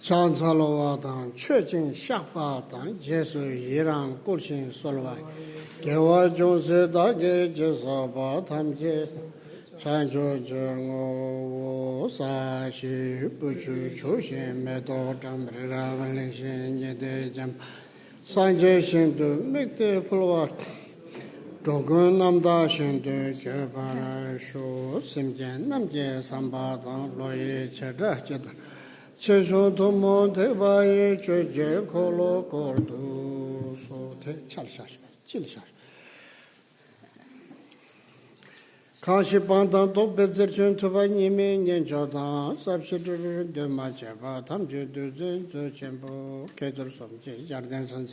찬살로와당 최진 샤바당 제수 이랑 꿀신 솔와 개와 종세다게 제사바 탐제 찬조정오 사시 부주 조신 매도 잠르라발신 예대잠 산제신도 맥대 풀와 조근 남다신도 개바라쇼 심전 남제 삼바당 로예 제라제다 최소도모 대바의 죄죄 콜로 골도 소태 찰샤 찔샤 가시반단 도베저전 토바님의 년저다 삽시르르 데마제바 탐제드전 저첨보 계절 섬제 자르덴선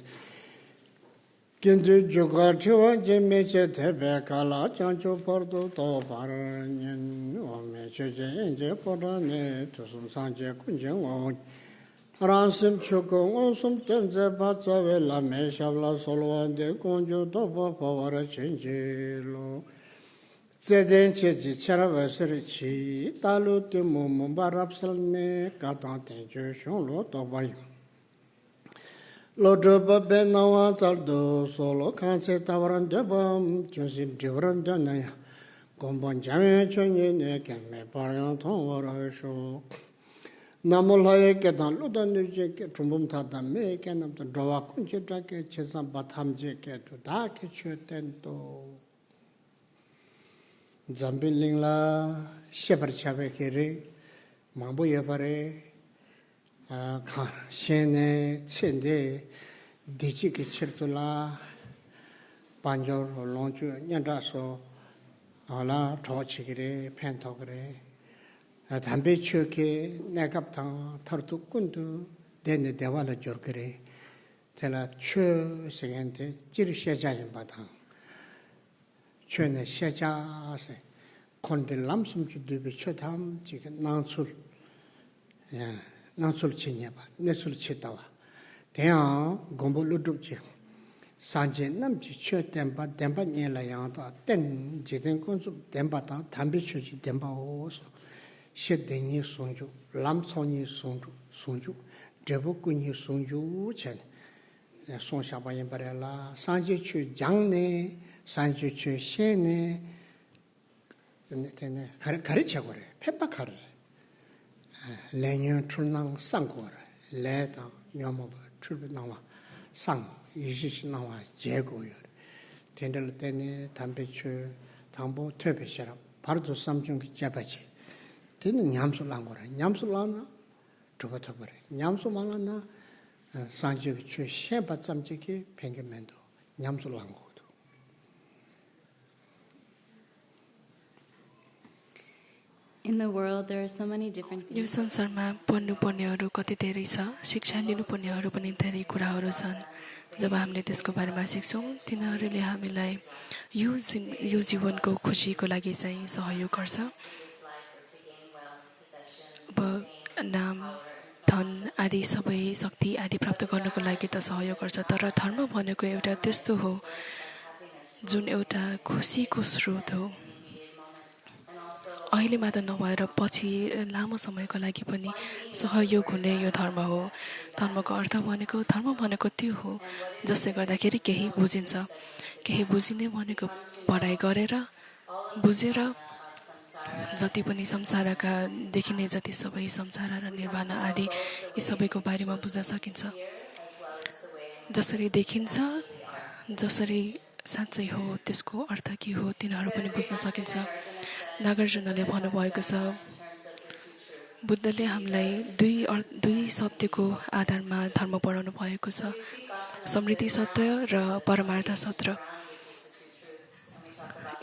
근데 조가트와 제메체 대베칼라 장초 버도 또 바르년 오메 제제 이제 보라네 도숨상제 군정오 하란심 초공 온숨 던제 바자베 라메샤블라 솔완데 공조도 보바라 진지로 제덴체지 차라바스르치 달루티 모몬바랍슬네 가탄테 조숑로 도바이 로드바 베나와 잘도 솔로 칸세 타바란 데밤 준심 디브란 데나야 곰본 자메 천예네 겜메 바양 통워라쇼 나몰하에 깨단 로단느제게 중범타다 메게 남도 로와 군제다게 제산 바탐제게도 다게 쳬텐도 잠빌링라 셰버차베케레 마보예바레 시내 첸데 디지기 칠돌라 반조 롱주 년다서 알라 도치기레 펜토그레 담배 추게 내갑당 터두꾼도 되네 대화를 저그레 제가 추 생한테 지르셔자인 바당 추네 셔자세 콘델람숨주도 비쳐담 지금 나술 야 나술 치냐바 내술 치다와 대야 공부루둑지 산제 남지 쳬템바 템바 녀라야다 땡 지된 건수 템바다 담비 추지 템바오서 셰데니 송주 람손이 송주 제복군이 송주 chen 송샤바인 바랄라 산제 추 장네 산제 추 셰네 네네 가르쳐거래 페파카르 레년 출낭 상고라 레다 녀모바 출나와 상 이시시 나와 제고요 텐들 때네 담배추 담보 퇴배시라 바로도 삼중 잡아지 되는 냠술한 거라 냠술하나 저거터버려 냠술만하나 산지의 추 셴바 잠지기 뱅게면도 냠술한 거도 In the world, there are so many different things. यो संसारमा पढ्नुपर्नेहरू कति धेरै छ शिक्षा लिनुपर्नेहरू पनि धेरै कुराहरू छन् जब हामीले त्यसको बारेमा सिक्छौँ तिनीहरूले हामीलाई यो जीवनको खुसीको लागि चाहिँ सहयोग गर्छ अब नाम धन आदि सबै शक्ति आदि प्राप्त गर्नको लागि त सहयोग गर्छ तर धर्म भनेको एउटा त्यस्तो हो जुन एउटा खुसीको स्रोत हो अहिले मात्र नभएर पछि लामो समयको लागि पनि सहयोग हुने यो धर्म हो धर्मको अर्थ भनेको धर्म भनेको त्यो हो जसले गर्दाखेरि केही बुझिन्छ केही बुझिने भनेको पढाइ गरेर बुझेर जति पनि संसारका देखिने जति सबै संसार र निर्वाण आदि यी सबैको बारेमा बुझ्न सकिन्छ जसरी देखिन्छ जसरी साँच्चै हो त्यसको अर्थ के हो तिनीहरू पनि बुझ्न सकिन्छ नागार्जुनले भन्नुभएको छ बुद्धले हामीलाई दुई सत्यको आधारमा धर्म पढाउनु भएको छ समृद्धि सत्य र परमार्थ सत्य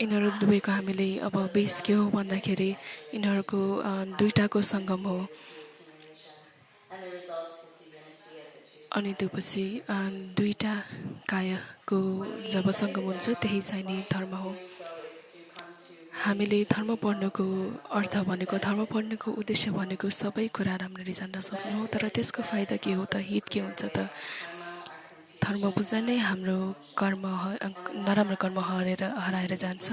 यिनीहरू दुवैको हामीले अब बेस के हो भन्दाखेरि यिनीहरूको दुईटाको सङ्गम हो अनि त्यसपछि दुईटा कायको जब सङ्गम हुन्छ त्यही चाहिँ नि धर्म हो हामीले धर्म पढ्नुको अर्थ भनेको धर्म पढ्नुको उद्देश्य भनेको सबै कुरा राम्ररी जान्न सक्नु हो तर त्यसको फाइदा के हो त हित के हुन्छ त धर्म बुझ्दा नै हाम्रो कर्म नराम्रो कर्म हराएर जान्छ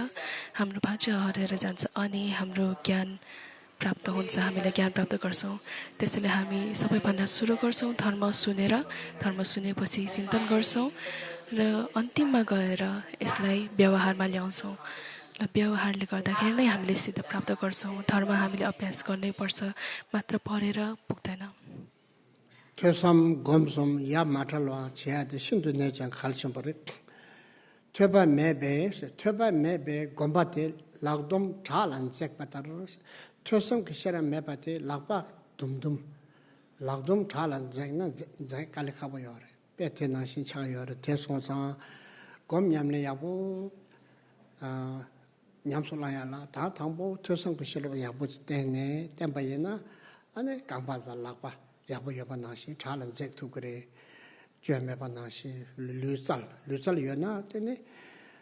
हाम्रो भाग्य हराएर जान्छ अनि हाम्रो ज्ञान प्राप्त हुन्छ हामीले ज्ञान प्राप्त गर्छौं त्यसैले हामी सबैभन्दा सुरु गर्छौं धर्म सुनेपछि चिन्तन गर्छौं र अन्तिममा गएर यसलाई व्यवहारमा ल्याउँछौं र व्यवहारले गर्दाखेरि नै हामीले सिद्ध प्राप्त गर्छौं धर्म हामीले अभ्यास गर्नै पर्छ मात्र पढेर पुग्दैन 퇴섬 검섬 야 마탈와 제아데 신도 내장 칼슘 버리 퇴바 매베 곰바테 락돔 잘안 잭바타르 퇴섬 그셔라 매바테 락바 둠둠 락돔 잘안 잭나 잭 칼카보요 베테나 신차요 대송상 곰냠네 야보 냠솔라야라 다 당보 퇴섬 그셔로 야보지 때네 땜바이나 안에 강바자 락바 야보 여바나시 잘은 잭투 그래 죄매바나시 류짤 여나 때네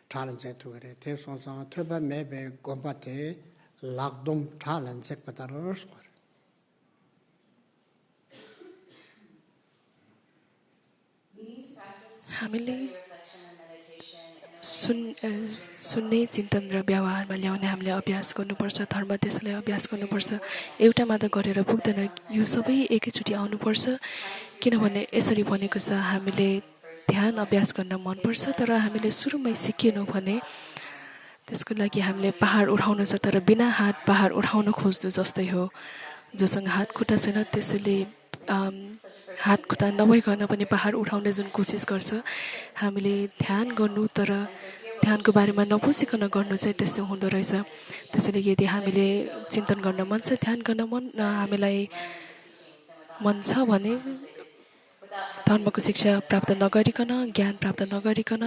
잘은 잭투 그래 대송상 퇴바 매베 곰바테 락돔 잘은 잭바다르 हामीले सुन्ने चिन्तन र व्यवहारमा ल्याउने हामीले अभ्यास गर्नुपर्छ धर्म त्यसलाई अभ्यास गर्नुपर्छ एउटा मात्र गरेर पुग्दैन यो सबै एकैचोटि आउनुपर्छ किनभने यसरी भनेको छ हामीले ध्यान अभ्यास गर्न मनपर्छ तर हामीले सुरुमै सिकेनौं भने त्यसको लागि हामीले पहाड उठाउन छ तर बिना हात पहाड उठाउन खोज्नु जस्तै हो जोसँग हात खुट्टा छैन त्यसैले हात खुट्टा नभइकन पनि पहाड उठाउने जुन कोसिस गर्छ हामीले ध्यान गर्नु तर ध्यानको बारेमा नबुझिकन गर्नु चाहिँ त्यस्तो हुँदो रहेछ त्यसैले यदि हामीले चिन्तन गर्न मन छ ध्यान गर्न हामीलाई मन छ भने धर्मको शिक्षा प्राप्त नगरिकन ज्ञान प्राप्त नगरिकन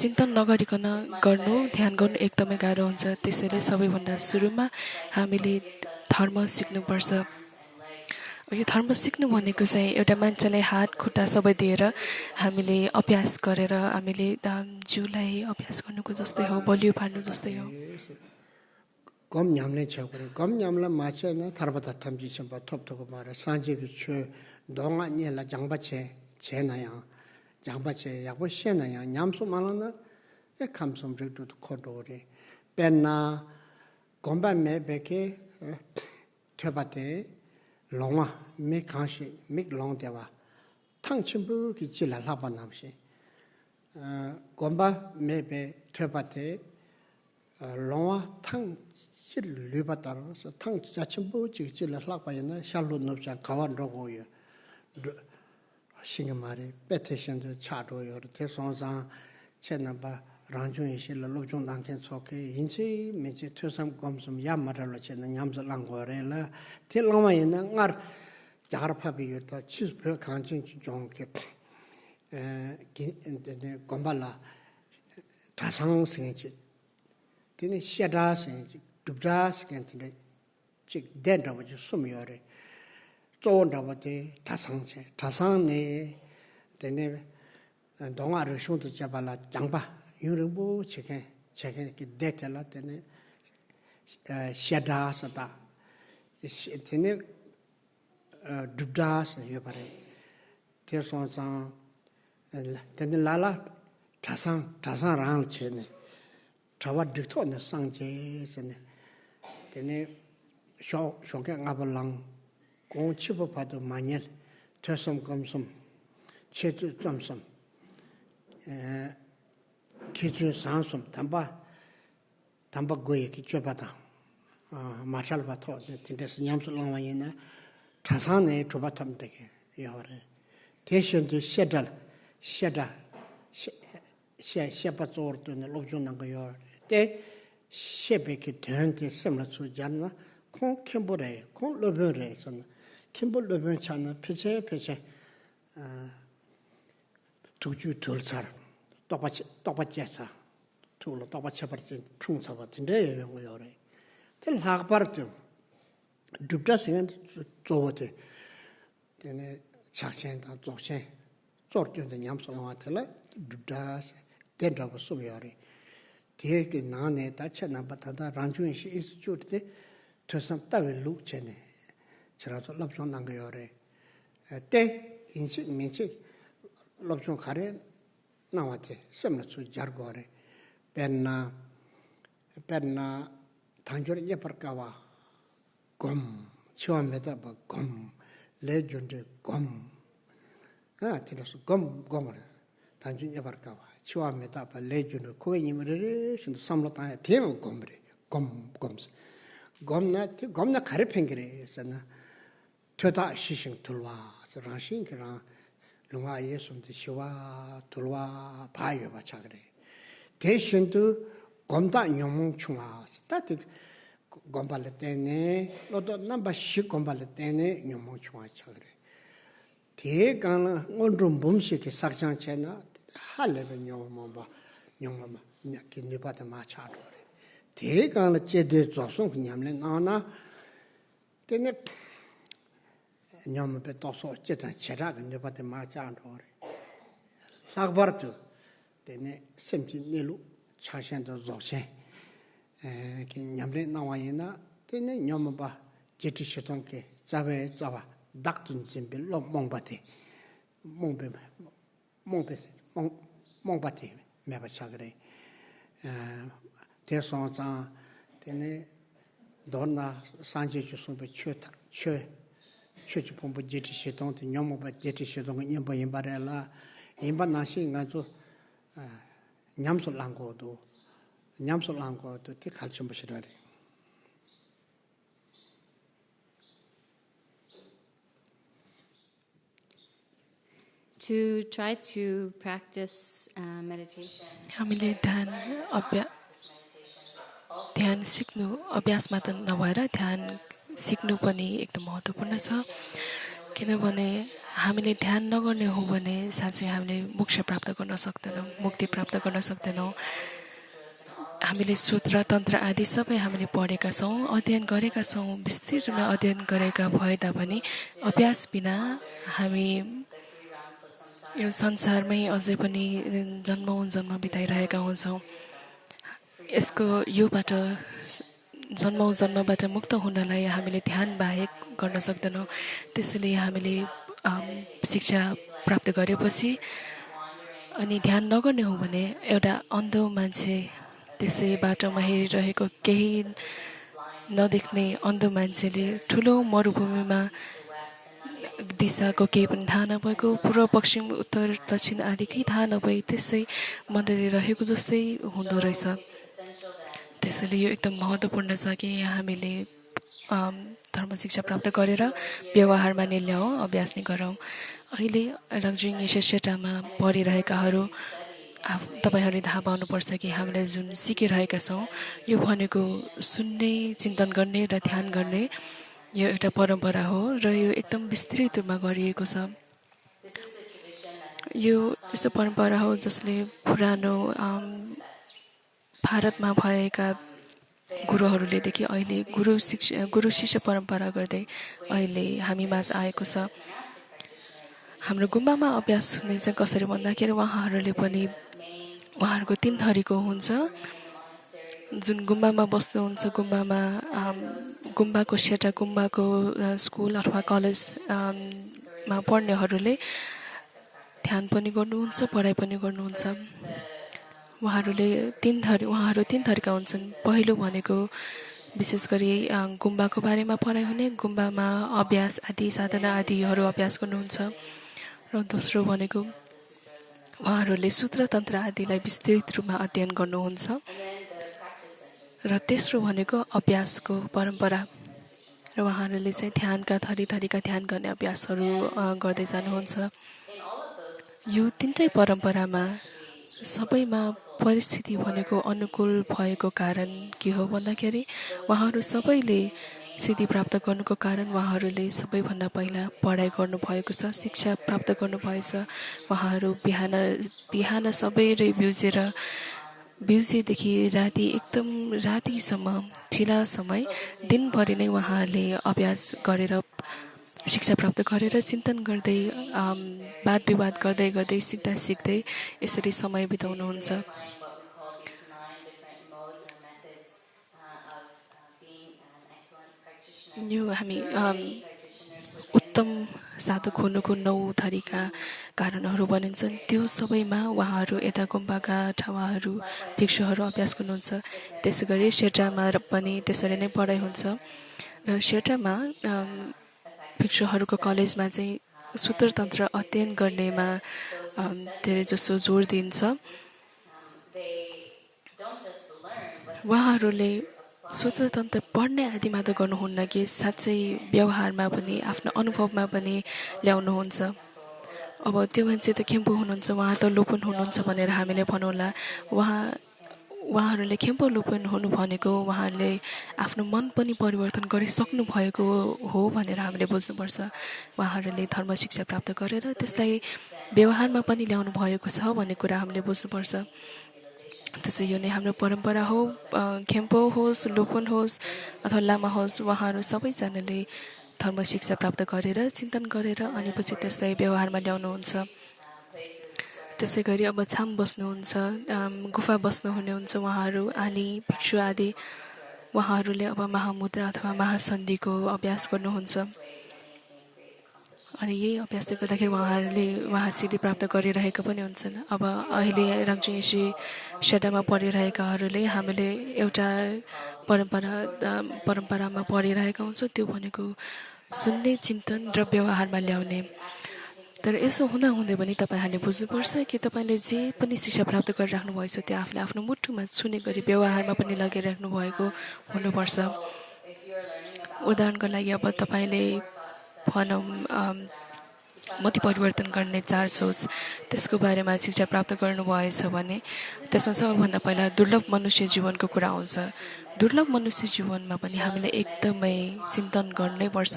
चिन्तन नगरिकन गर्नु ध्यान गर्नु एकदमै गाह्रो हुन्छ त्यसैले सबैभन्दा सुरुमा हामीले धर्म सिक्नुपर्छ यो धर्म सिक्नु भनेको चाहिँ एउटा मान्छेलाई हात खुट्टा सबै दिएर हामीले अभ्यास गरेर हामीले जिउलाई अभ्यास गर्नुको जस्तै हो बलियो पार्नु जस्तै हो गम 냠ले छकरे गम 냠ला माछेना थरबता 탐지 첨바 톱토고 말아 산지그 초 동안이라 장바체 제나야 장바체 야보 셴나야 냠소 말하나 내 감som 적도 코도리 벤나 곰바 매베케 퇴바테 롱아 메카시 믹롱데와 탕침부 기질라 라바남시 곰바 메베 퇴바테 롱아 탕실 르바타로서 탕 자침부 기질라 라바이나 샬로 넙자 가완로고요 싱가마리 베테션도 차도요 대송상 채나바 란중이실 로중 난켄 속에 인지 메지 퇴섬 검섬 야마라로 채는 냠슬랑고레라 틸로마이나 나 자르파비요다 치스페 간진 종게 곰발라 다상생지 되네 시다생지 둡다스겐티네 직 덴다버지 숨여레 쪼온다버지 다상네 되네 동아를 쇼도 잡발라 장바 유르부 제게 데텔라 때네 샤다스다 되네 둡다스 여바레 대선상 되네 라라 다상랑 체네 저와 득토는 상제스네 되네 쇼게 아발랑 공치부 봐도 마년 퇴섬 검섬 체주 점섬 기준 상섬 담바 고에 기초바다 마찰바토 진데스 냠슬랑와이나 타산에 조바탐되게 요래 대신도 셰바조르도는 롭존난 거요 때 셰베기 된게 semla 주잖아 콩 캠보레 콩 로베레선 캠보 로베 차나 페체 두주 돌살 똑바치야사 둘로 똑바쳐버지 충사버진데 요래 tel 학바르도 둡다싱은 조어데 되네 작전다 조신 조르는데 냠송와텔라 둡다스 된다고 소리하리 되게 나네 다쳐나 바다다 란주인시 인스티튜트에 퇴섬 따위 룩체네 저라도 럽존 난 거요래 때 인식 민식 럽존 가래 나와테 셈나츠 자르고래 벤나 단조리 예퍼까와 gom chiwa meta ba gom le junde gom tilasu gom gomre 단준 예발까봐 치와 메다 바 레준을 코이님을 신도 삼로타에 대면 gomre gom gom나 가르팽기래잖아 되다 시싱 둘와 저랑싱이랑 롱아 예수님도 시와 둘와 봐요 봐차 그래 대신도 곰다 용몽충아 따뜻 곰발레 때네 너도 넘바 시 곰발레 때네 용몽충아 차 그래 대강은 온좀 몸식이 삭장체나 할레베 용몽바 용몽바 니바다 마차로 그래 대강은 제대 조성 그냥래 나나 때네 냠베 또서 어쨌든 제라가 니바다 마차로 그래 삭바르트 때네 샘진내로 차선도 조세 그 냠래 나와이나 때네 냠바 제티시동께 자베 자바 닥든 짐빌 롱몽바티 몽바티 메바차그레 대선자 때네 도나 산제주송베 최치 본부 제티시동테 냠모바 제티시동 임바임바레라 임바나시 가도 냠솔랑고도 티 칼춤 보시라리 To try to practice meditation. हामीले ध्यान सिक्नु अभ्यास मात्र नभएर ध्यान सिक्नु पनि एकदम महत्त्वपूर्ण छ किनभने हामीले ध्यान नगर्ने हो भने साँच्चै हामीले मोक्ष प्राप्त गर्न सक्दैनौँ मुक्ति प्राप्त गर्न सक्दैनौँ हामीले सूत्र तन्त्र आदि सबै हामीले पढेका छौँ अध्ययन गरेका छौँ विस्तृत रूपमा अध्ययन गरेका भए तापनि अभ्यास बिना हामी यो संसारमै अझै पनि जन्म बिताइरहेका हुन्छौँ योबाट जन्मबाट मुक्त हुनलाई हामीले ध्यान बाहेक गर्न सक्दैनौँ त्यसैले हामीले शिक्षा प्राप्त गरेपछि अनि ध्यान नगर्ने हो भने एउटा अन्धो मान्छे त्यसै बाटोमा हेरिरहेको केही नदेख्ने अन्धो मान्छेले ठुलो मरुभूमिमा दिशाको केही पनि थाहा नभएको पूर्व पश्चिम उत्तर दक्षिण आदि केही थाहा नभई त्यसै मण्डली रहेको जस्तै हुँदो रहेछ त्यसैले यो एकदम महत्त्वपूर्ण छ कि हामीले धर्म शिक्षा प्राप्त गरेर व्यवहारमा नै ल्याउँ अभ्यास नै गरौँ अहिले रङजुङ सेटामा पढिरहेकाहरू तपाईहरूले थाहा पाउनुपर्छ कि हामीले जुन सिकिरहेका छौँ यो भनेको सुन्ने चिन्तन गर्ने र ध्यान गर्ने यो एउटा परम्परा हो र यो एकदम विस्तृत रूपमा गरिएको छ यो यस्तो परम्परा हो जसले पुरानो भारतमा भएका गुरुहरूलेदेखि अहिले गुरु शिष्य परम्परा गर्दै अहिले हामी माझ आएको छ हाम्रो गुम्बामा अभ्यास हुने चाहिँ कसरी भन्दाखेरि उहाँहरूको 3 थरीको हुन्छ जुन गुम्बामा बस्नुहुन्छ गुम्बाको सेटा गुम्बाको स्कुल अथवा कलेजमा पढ्नेहरूले ध्यान पनि गर्नुहुन्छ पढाइ पनि गर्नुहुन्छ उहाँहरू 3 थरीका हुन्छन् पहिलो भनेको विशेष गरी गुम्बाको बारेमा पढाइ हुने गुम्बामा अभ्यास आदि साधना आदिहरू अभ्यास गर्नुहुन्छ र दोस्रो भनेको उहाँहरूले सूत्र तन्त्र आदिलाई विस्तृत रूपमा अध्ययन गर्नुहुन्छ र तेस्रो भनेको अभ्यासको परम्परा र उहाँहरूले चाहिँ ध्यानका थरीका ध्यान गर्ने अभ्यासहरू गर्दै जानुहुन्छ यो 3टै परम्परामा सबैमा परिस्थिति भनेको अनुकूल भएको कारण के हो भन्दाखेरि उहाँहरू सबैले सिद्धि प्राप्त गर्नुको कारण उहाँहरूले सबैभन्दा पहिला पढाइ गर्नुभएको छ शिक्षा प्राप्त गर्नुभएछ उहाँहरू बिहान सबैले बिउजेदेखि एकदम रातिसम्म ढिला समय दिनभरि नै उहाँहरूले अभ्यास गरेर शिक्षा प्राप्त गरेर चिन्तन गर्दै वाद विवाद गर्दै सिक्दै यसरी समय बिताउनुहुन्छ यो हामी उत्तम साधक हुनुको 9 थरीका कारणहरू भनिन्छन् त्यो सबैमा उहाँहरू यता गुम्बाका ठाउँहरू भिक्षुहरू अभ्यास गर्नुहुन्छ त्यसैगरी सेटामा पनि त्यसरी नै पढाइ हुन्छ र सेटामा भिक्षुहरूको कलेजमा चाहिँ सूत्रतन्त्र अध्ययन गर्नेमा धेरै जसो जोड दिन्छ। उहाँहरूले सूत्रतन्त्र पढ्ने आदि मात्र गर्नुहुन्न कि साँच्चै व्यवहारमा पनि आफ्नो अनुभवमा पनि ल्याउनुहुन्छ। अब त्यो मान्छे त खेम्पू हुनुहुन्छ, उहाँ त लोपन हुनुहुन्छ भनेर हामीले भनौँला। उहाँहरूले खेम्पू लोपन हुनु भनेको उहाँहरूले आफ्नो मन पनि परिवर्तन गरिसक्नु भएको हो भनेर हामीले बुझ्नुपर्छ। उहाँहरूले धर्म शिक्षा प्राप्त गरेर त्यसलाई व्यवहारमा पनि ल्याउनु भएको छ भन्ने कुरा हामीले बुझ्नुपर्छ। त्यसै यो नै हाम्रो परम्परा हो। खेम्पो होस्, लोपन होस् अथवा लामा होस्, उहाँहरू सबैजनाले धर्म शिक्षा प्राप्त गरेर चिन्तन गरेर अनि पछि त्यसलाई व्यवहारमा ल्याउनुहुन्छ। त्यसै गरी अब छाम बस्नुहुन्छ, गुफा बस्नु हुनुहुन्छ उहाँहरू, आनी भिक्षु आदि उहाँहरूले अब महामुद्रा अथवा महासन्धिको अभ्यास गर्नुहुन्छ। अनि यही अभ्यासले गर्दाखेरि उहाँहरूले महासिद्धि प्राप्त गरिरहेका पनि हुन्छन्। अब अहिले रामचुङेसी सेटामा पढिरहेकाहरूले हामीले एउटा परम्परामा पढिरहेका हुन्छौँ, त्यो भनेको सुन्ने, चिन्तन र व्यवहारमा ल्याउने। तर यसो हुँदै पनि तपाईँहरूले बुझ्नुपर्छ कि तपाईँले जे पनि शिक्षा प्राप्त गरिराख्नु भएको छ त्यो आफूले आफ्नो मुटुमा छुने गरी व्यवहारमा पनि लगाइराख्नु भएको हुनुपर्छ। उदाहरणको लागि अब तपाईँले भनौँ मति परिवर्तन गर्ने 4 सोच, त्यसको बारेमा शिक्षा प्राप्त गर्नुभएछ भने त्यसमा सबैभन्दा पहिला दुर्लभ मनुष्य जीवनको कुरा आउँछ। दुर्लभ मनुष्य जीवनमा पनि हामीले एकदमै चिन्तन गर्नै पर्छ।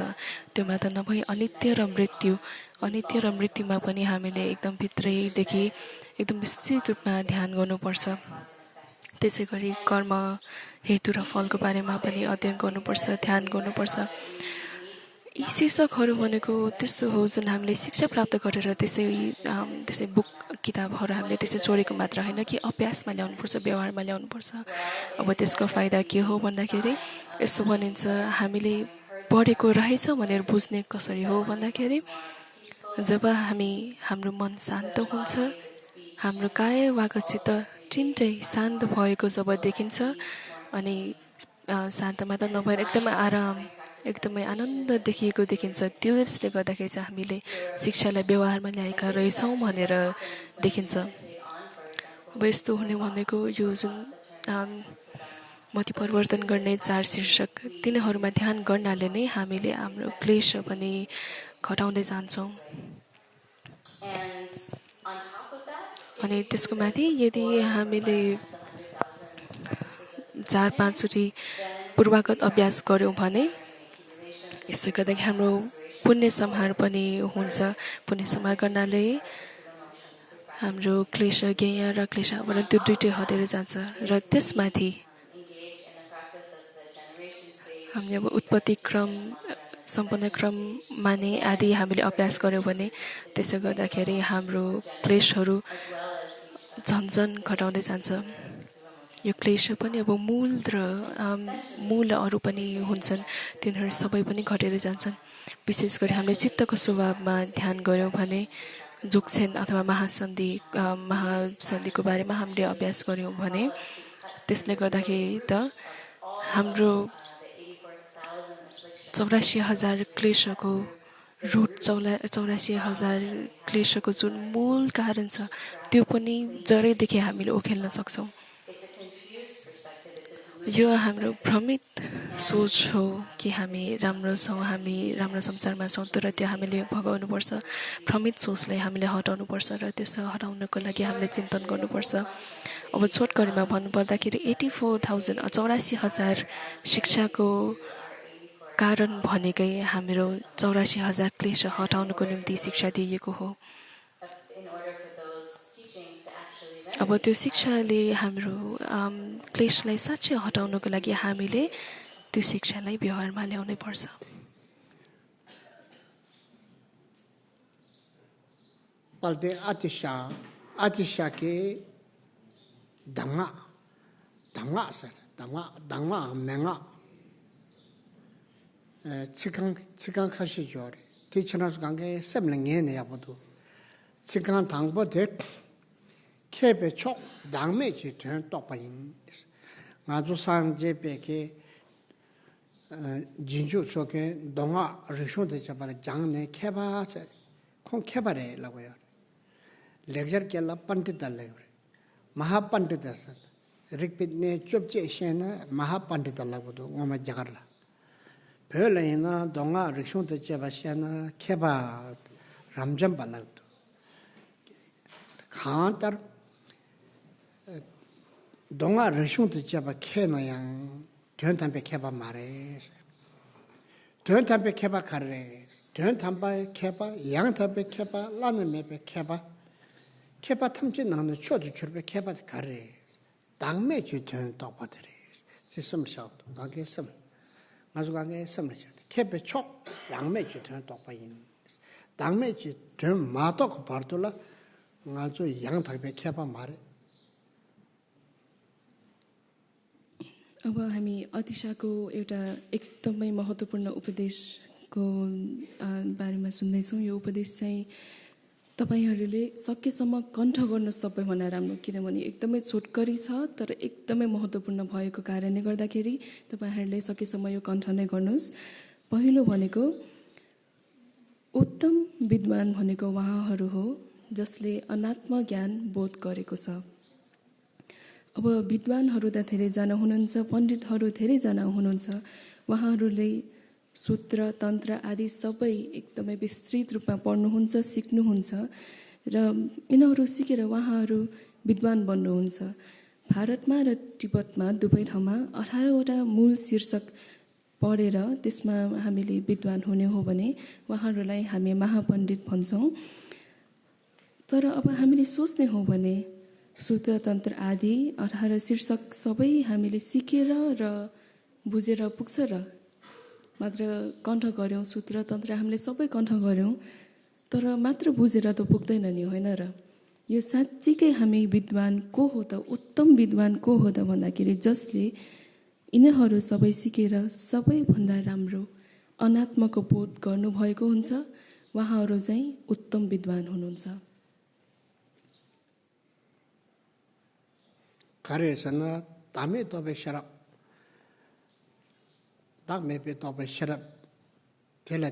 त्यो मात्र नभई अनित्य र मृत्युमा पनि हामीले एकदम भित्रैदेखि एकदम विस्तृत रूपमा ध्यान गर्नुपर्छ। त्यसै गरी कर्म, हेतु र फलको बारेमा पनि अध्ययन गर्नुपर्छ, ध्यान गर्नुपर्छ। यी शीर्षकहरू भनेको त्यस्तो हो जुन हामीले शिक्षा प्राप्त गरेर त्यसै बुक किताबहरू हामीले त्यसै छोडेको मात्र होइन कि अभ्यासमा ल्याउनुपर्छ, व्यवहारमा ल्याउनुपर्छ। अब त्यसको फाइदा के हो भन्दाखेरि यस्तो भनिन्छ, हामीले पढेको रहेछ भनेर बुझ्ने कसरी हो भन्दाखेरि जब हाम्रो मन शान्त हुन्छ, हाम्रो काया वाका चित्त चिन्टै शान्त भएको जब देखिन्छ अनि शान्त मात्र नभएर एकदमै आराम, एकदमै आनन्द देखिएको देखिन्छ, त्यसले गर्दाखेरि चाहिँ हामीले शिक्षालाई व्यवहारमा ल्याएका रहेछौँ भनेर देखिन्छ। अब यस्तो हुने भनेको यो जुन मति परिवर्तन गर्ने 4 शीर्षक, तिनीहरूमा ध्यान गर्नाले नै हामीले हाम्रो क्लेश पनि घटाउँदै जान्छौँ। अनि त्यसको माथि यदि हामीले 4-5 चोटि पूर्वागत अभ्यास गऱ्यौँ भने यसले गर्दाखेरि हाम्रो पुण्य संहार पनि हुन्छ। पुण्य संहार गर्नाले हाम्रो क्लेश ज्ञेय र क्लेश आवरण त्यो दुइटै हटेर जान्छ। र त्यसमाथि हामीले अब उत्पत्ति क्रम, सम्पन्न क्रममा नै आदि हामीले अभ्यास गऱ्यौँ भने त्यसो गर्दाखेरि हाम्रो क्लेशहरू झन्झन घटाउँदै जान्छ। यो क्लेश पनि अब मूल अरू पनि हुन्छन्, तिनीहरू सबै पनि घटेर जान्छन्। विशेष गरी हामीले चित्तको स्वभावमा ध्यान गऱ्यौँ भने जोक्सेन अथवा महासन्धिको बारेमा हामीले अभ्यास गऱ्यौँ भने त्यसले गर्दाखेरि त हाम्रो 84,000 क्लेशको रुट, 84,000 क्लेशको जुन मूल कारण छ त्यो पनि जरैदेखि हामीले उखेल्न सक्छौँ। यो हाम्रो भ्रमित सोच हो कि हामी राम्रो छौँ, हामी राम्रो संसारमा छौँ, तर त्यो हामीले भगाउनुपर्छ। भ्रमित सोचलाई हामीले हटाउनुपर्छ र त्यसो हटाउनको लागि हामीले चिन्तन गर्नुपर्छ। अब छोटकरीमा भन्नुपर्दाखेरि 84,000 शिक्षाको कारण भनेकै हाम्रो 84,000 क्लेश हटाउनको निम्ति शिक्षा दिइएको हो। अब त्यो शिक्षाले हाम्रो क्लेशलाई साँच्चै हटाउनको लागि हामीले त्यो शिक्षालाई व्यवहारमा ल्याउनै पर्छ। palde atisha ke danga menga chikan khashi jore tichnas gange semlenge ne yabodu chikan dangbo de kebe chok dangme ji tön topayin nga ju sang je be ke 진주 속에 동아 리숑데 잡아 장내 캐바 콩 캐바래라고요. 렉처 켈라 판디달래. 마하 판디다서 릭빛네 좁제 시에나 마하 판디달라고도 엄마 자갈라. 별에나 동아 리숑데 잡아 시에나 캐바 람잠 발라도 칸터 동아 리숑데 잡아 캐나양 전담배 캐바 말해. 전담배 캐바 가래. 전담배 캐바 양담배 캐바 라는매배 캐바. 캐바 탐지 나는 초도 줄배 캐바 가래. 당매 주전 똑바들이. 시스템샤도 나게 섬. 아주 강에 섬르셔. 캐배 촉 양매 주전 똑바인. 당매 주전 마도 바르돌라 아주 양담배 캐바 말해. अब हामी अतिशाको एउटा एकदमै महत्त्वपूर्ण उपदेशको बारेमा सुन्दैछौँ। यो उपदेश चाहिँ तपाईहरूले सकेसम्म कण्ठ गर्नु सबैभन्दा राम्रो, किनभने एकदमै छोटकरी छ तर एकदमै महत्त्वपूर्ण भएको कारणले गर्दाखेरि तपाईहरूले सकेसम्म यो कण्ठ नै गर्नुहोस्। पहिलो भनेको उत्तम विद्वान भनेको उहाँहरू हो जसले अनात्म ज्ञान बोध गरेको छ। अब विद्वानहरू त धेरैजना हुनुहुन्छ, पण्डितहरू धेरैजना हुनुहुन्छ। उहाँहरूले सूत्र तन्त्र आदि सबै एकदमै विस्तृत रूपमा पढ्नुहुन्छ, सिक्नुहुन्छ र यिनीहरू सिकेर उहाँहरू विद्वान बन्नुहुन्छ। भारतमा र तिब्बतमा दुवै ठाउँमा 18वटा मूल शीर्षक पढेर त्यसमा हामीले विद्वान हुने हो भने उहाँहरूलाई हामी महापण्डित भन्छौँ। तर अब हामीले सोच्ने हो भने सूत्र तन्त्र आदि 18 शीर्षक सबै हामीले सिकेर र बुझेर पुग्छ र मात्र कण्ठ गर्यौँ। सूत्र तन्त्र हामीले सबै कण्ठ गर्यौँ तर मात्र बुझेर त पुग्दैन नि, होइन र? यो साँच्चीकै हामी विद्वान को हो त, उत्तम विद्वान को हो त भन्दाखेरि जसले यिनीहरू सबै सिकेर सबैभन्दा राम्रो अनात्मको बोध गर्नुभएको हुन्छ, उहाँहरू चाहिँ उत्तम विद्वान हुनुहुन्छ। 가래서는 담에 도배 셔럽 담에 도배 셔럽 될래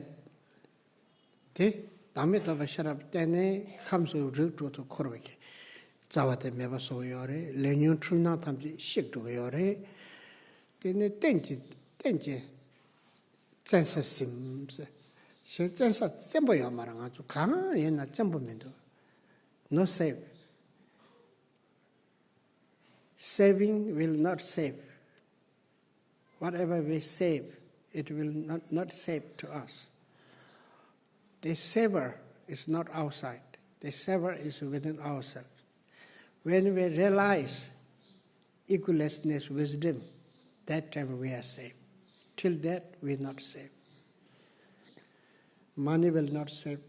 대 담에 도배 셔럽 때네 함수 르트도 코르게 자와데 메바소요레 레뉴 출나 탐지 식도요레 때네 땡지 전사심스 전사 전부야 말한 아주 강한 옛날 전부면도 no save. Saving will not save. Whatever we save, it will not save to us. The saver is not outside. The saver is within ourselves. When we realize egolessness, wisdom, that time we are saved. Till that, we are not saved. Money will not save.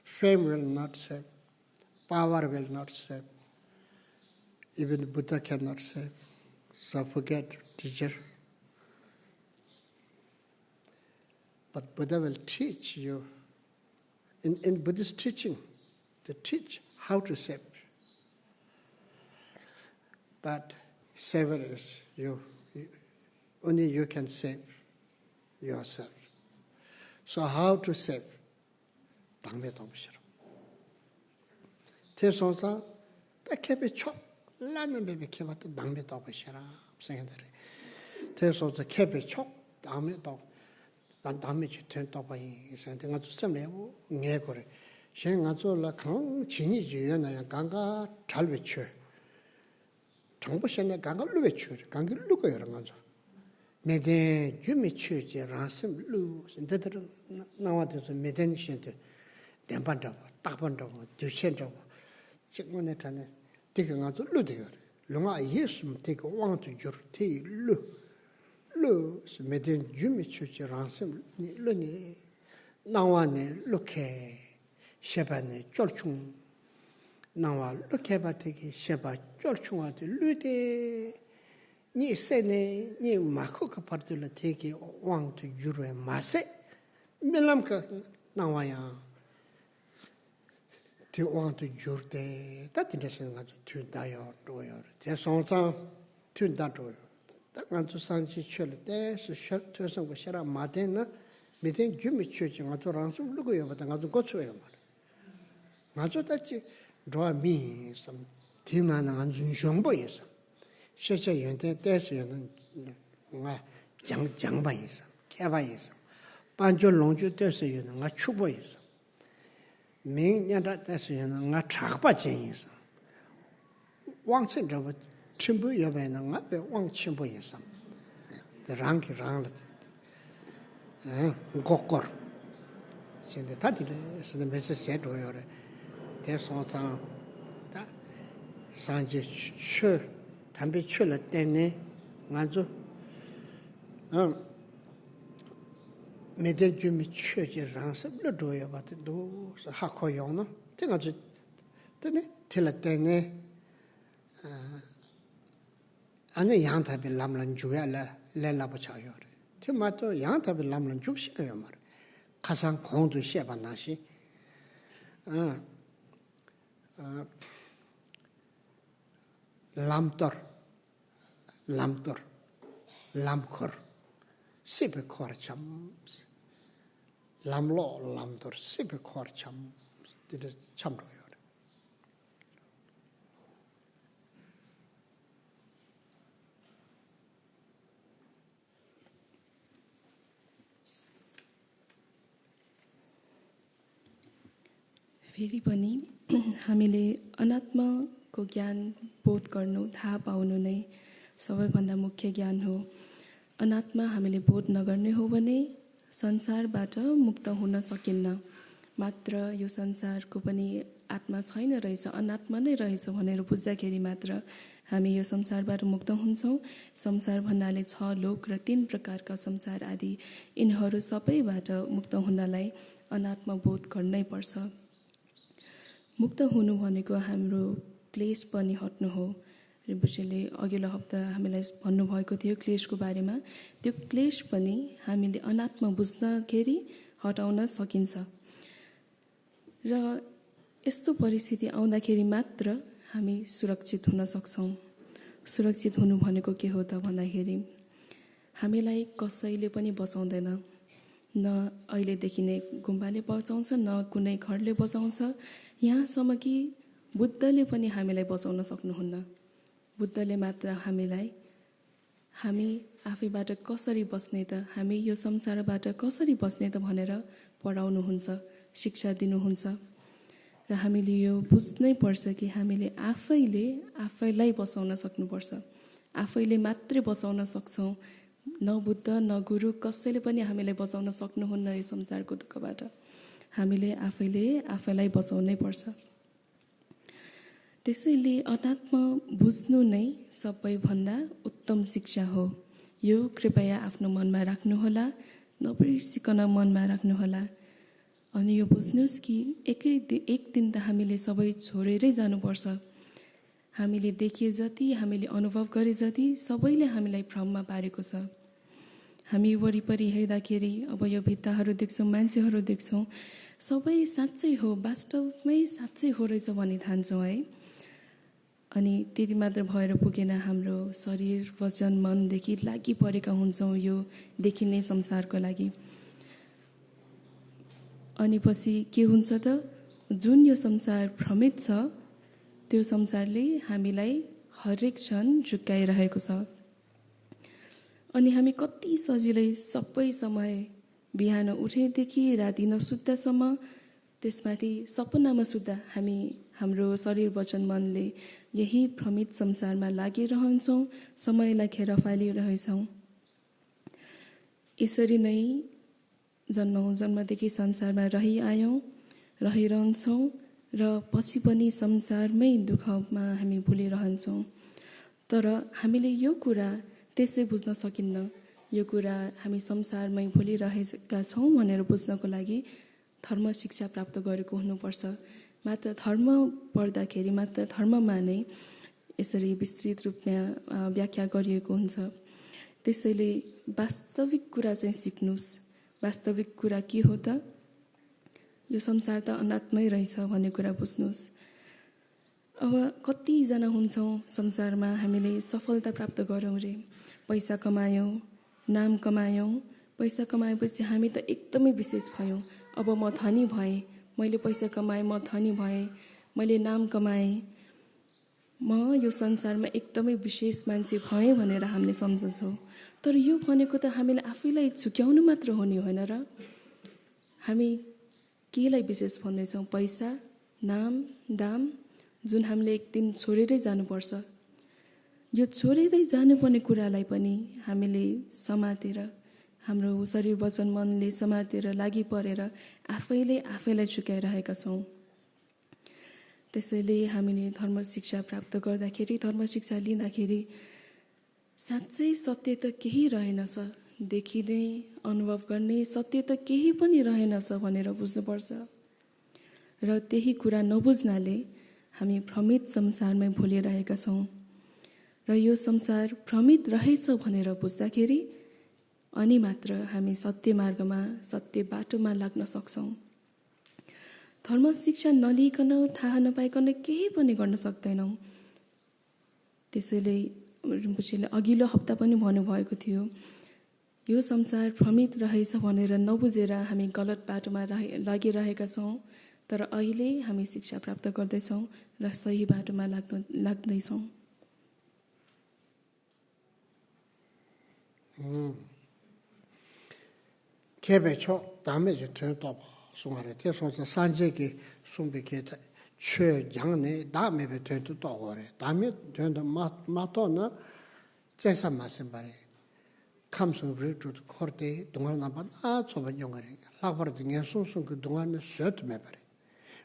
Fame will not save. Power will not save. Even Buddha cannot save. So forget teacher. But Buddha will teach you. In Buddhist teaching, they teach how to save. But saver is you. Only you can save yourself. So how to save? 당매 동시로. 대성사 딱해배 촉. 라는 베베 캐바도 남매 도시라 생각들이 대소서 캐베 촉 남매 도 난 남매 주된 도바이 생각가 주섬래고 녀거래 생각조라 강 진이 주연아야 강가 잘 외쳐 정보시네 강가 루 외쳐 강가 루고 여러 가지 매대 주미 취지 라심 루 신데들 나와서 매대 신데 대반다고 딱반다고 두천다고 직문에 가네 되게 가서 루대요. 롱아 예수 되게 왕도 줄 테루 루 메덴 주미 추지 랑심 루니 나와네 루케 셰바네 쫄충 나와 루케 바테기 셰바 쫄충한테 루데 니 세네 니 마코가 파르들 되게 왕도 줄에 마세 밀람카 나와야 to want to jure that interesting to die or do your. There's some to that. nganzu sanchi chöle te su tösang ko shara maten na miten gyumi chöchi nganzu rangsu lugo yobata nganzu gochu yomar. Nganzu tachi roa mi sam tina na nganzu nshombo yisam. Shecha yonten tesu yonan nga jangba yisam, keba yisam. Banjo longju tesu yonan nga chubo yisam. Ming nyanda tesu yonan nga chakba jen yisam. Wangchen zhabu chimbo yobay na nga pe wang chimbo yisam. Rangi rangla gokor. Sinde tati sinde mesi sedo yore. Te song sang ta sanje chö tambi chö la tenne nganzu mede jumi chö ji rangsa bla do yobate do hakko yong no. Te nganzu tene tila tenne ane yang tabi lamlan juya le labu cha yore. Te mato yang tabi lamlan juk shika yomar. Kasang kongdu sheba nashi. Lamtor, lamkor, sibe kor cham. Lamlo, lamtor, sibe kor cham. Dide cham ro yore. फेरि पनि हामीले अनात्माको ज्ञान बोध गर्नु थाहा पाउनु नै सबैभन्दा मुख्य ज्ञान हो। अनात्मा हामीले बोध नगर्ने हो भने संसारबाट मुक्त हुन सकिन्न। मात्र यो संसारको पनि आत्मा छैन रहेछ, अनात्मा नै रहेछ भनेर बुझ्दाखेरि मात्र हामी यो संसारबाट मुक्त हुन्छौँ। संसार भन्नाले 6 लोक र 3 प्रकारका संसार आदि यिनीहरू सबैबाट मुक्त हुनलाई अनात्मा बोध गर्नै पर्छ। मुक्त हुनु भनेको हाम्रो क्लेश पनि हट्नु हो। रिम्पोछेले अघिल्लो हप्ता हामीलाई भन्नुभएको थियो क्लेशको बारेमा। त्यो क्लेश पनि हामीले अनात्मा बुझ्दाखेरि हटाउन सकिन्छ। र यस्तो परिस्थिति आउँदाखेरि मात्र हामी सुरक्षित हुन सक्छौँ। सुरक्षित हुनु भनेको के हो त भन्दाखेरि हामीलाई कसैले पनि बचाउँदैन। न अहिलेदेखि नै गुम्बाले बचाउँछ, न कुनै घरले बचाउँछ। यहाँसम्म कि बुद्धले पनि हामीलाई बचाउन सक्नुहुन्न। बुद्धले मात्र हामी आफैबाट कसरी बस्ने त, हामी यो संसारबाट कसरी बस्ने त भनेर पढाउनुहुन्छ, शिक्षा दिनुहुन्छ। र हामीले यो बुझ्नै पर्छ कि हामीले आफैलाई बचाउन सक्नुपर्छ। आफैले मात्रै बचाउन सक्छौँ। न बुद्ध न गुरु कसैले पनि हामीलाई बचाउन सक्नुहुन्न यो संसारको दुःखबाट। हामीले आफैलाई बचाउनै पर्छ। त्यसैले अनात्मा बुझ्नु नै सबैभन्दा उत्तम शिक्षा हो। यो कृपया आफ्नो मनमा राख्नुहोला, नबिर्सिकन मनमा राख्नुहोला। अनि यो बुझ्नुहोस् कि एक दिन त हामीले सबै छोडेरै जानुपर्छ। हामीले देखे जति, हामीले अनुभव गरे जति सबैले हामीलाई भ्रममा पारेको छ। हामी वरिपरि हेर्दाखेरि अब यो भित्ताहरू देख्छौँ, मान्छेहरू देख्छौँ, सबै साँच्चै हो, वास्तवमै साँच्चै हो रहेछ भन्ने ठान्छौँ है। अनि त्यति मात्र भएर पुगेन, हाम्रो शरीर वचन मनदेखि लागि परेका हुन्छौँ यो देखिने संसारको लागि। अनि पछि के हुन्छ त, जुन यो संसार भ्रमित छ त्यो संसारले हामीलाई हरेक क्षण झुक्काइरहेको छ। अनि हामी कति सजिलै सबै समय बिहान उठेदेखि राति नसुत्दासम्म, त्यसमाथि सपनामा सुत्दा हाम्रो शरीर वचन मनले यही भ्रमित संसारमा लागिरहन्छौँ, समयलाई खेर फालिरहेछौँ। यसरी नै जन्मदेखि संसारमा रहिआयौँ, रहिरहन्छौँ र पछि पनि संसारमै दुःखमा हामी भुलिरहन्छौँ। तर हामीले यो कुरा त्यसै बुझ्न सकिन्न। यो कुरा हामी संसारमै भुलिरहेका छौँ भनेर बुझ्नको लागि धर्म शिक्षा प्राप्त गरेको हुनुपर्छ। मात्र धर्म पढ्दाखेरि मात्र धर्ममा नै यसरी विस्तृत रूपमा व्याख्या गरिएको हुन्छ। त्यसैले वास्तविक कुरा चाहिँ सिक्नुस्। वास्तविक कुरा के हो त, यो संसार त अनात्मै रहेछ भन्ने कुरा बुझ्नुस्। अब कतिजना हुन्छौँ संसारमा हामीले सफलता प्राप्त गरौँ रे, पैसा कमायौँ, नाम कमायौँ। पैसा कमाएपछि हामी त एकदमै विशेष भयौँ। अब म धनी भएँ, मैले पैसा कमाएँ, म धनी भएँ, मैले नाम कमाएँ, म यो संसारमा एकदमै विशेष मान्छे भएँ भनेर हामीले सम्झन्छौँ। तर यो भनेको त हामीले आफैलाई झुक्याउनु मात्र हो नि, होइन र? हामी केलाई विशेष भन्दैछौँ? पैसा, नाम, दाम, जुन हामीले एक दिन छोडेरै जानुपर्छ। यो छोडेरै जानुपर्ने कुरालाई पनि हामीले समातेर, हाम्रो शरीर वचन मनले समातेर लागि परेर आफैलाई झुक्याइरहेका छौँ। त्यसैले हामीले धर्म शिक्षा प्राप्त गर्दाखेरि, धर्म शिक्षा लिँदाखेरि साँच्चै सत्य त केही रहेनछ, देखिने अनुभव गर्ने सत्य त केही पनि रहेनछ भनेर बुझ्नुपर्छ। र त्यही कुरा नबुझ्नाले हामी भ्रमित संसारमै भुलिरहेका छौँ। र यो संसार भ्रमित रहेछ भनेर बुझ्दाखेरि अनि मात्र हामी सत्य मार्गमा, सत्य बाटोमा लाग्न सक्छौँ। धर्म शिक्षा नलिकन, थाहा नपाइकन केही पनि गर्न सक्दैनौँ। त्यसैले रिम्पोछेले अघिल्लो हप्ता पनि भन्नुभएको थियो, यो संसार भ्रमित रहेछ भनेर नबुझेर हामी गलत बाटोमा लागिरहेका छौँ। तर अहिले हामी शिक्षा प्राप्त गर्दैछौँ र सही बाटोमा लाग्दैछौँ। 개배초 다음에 저 또 송하래 대송서 산제기 송백에 최 양내 다음에 배도 또 오래 다음에 된다 마토나 제산 말씀 말이 감성 브레이크 코르테 동안 나만 저번 영어래 라버드 게 송송 그 동안에 셔트 매버래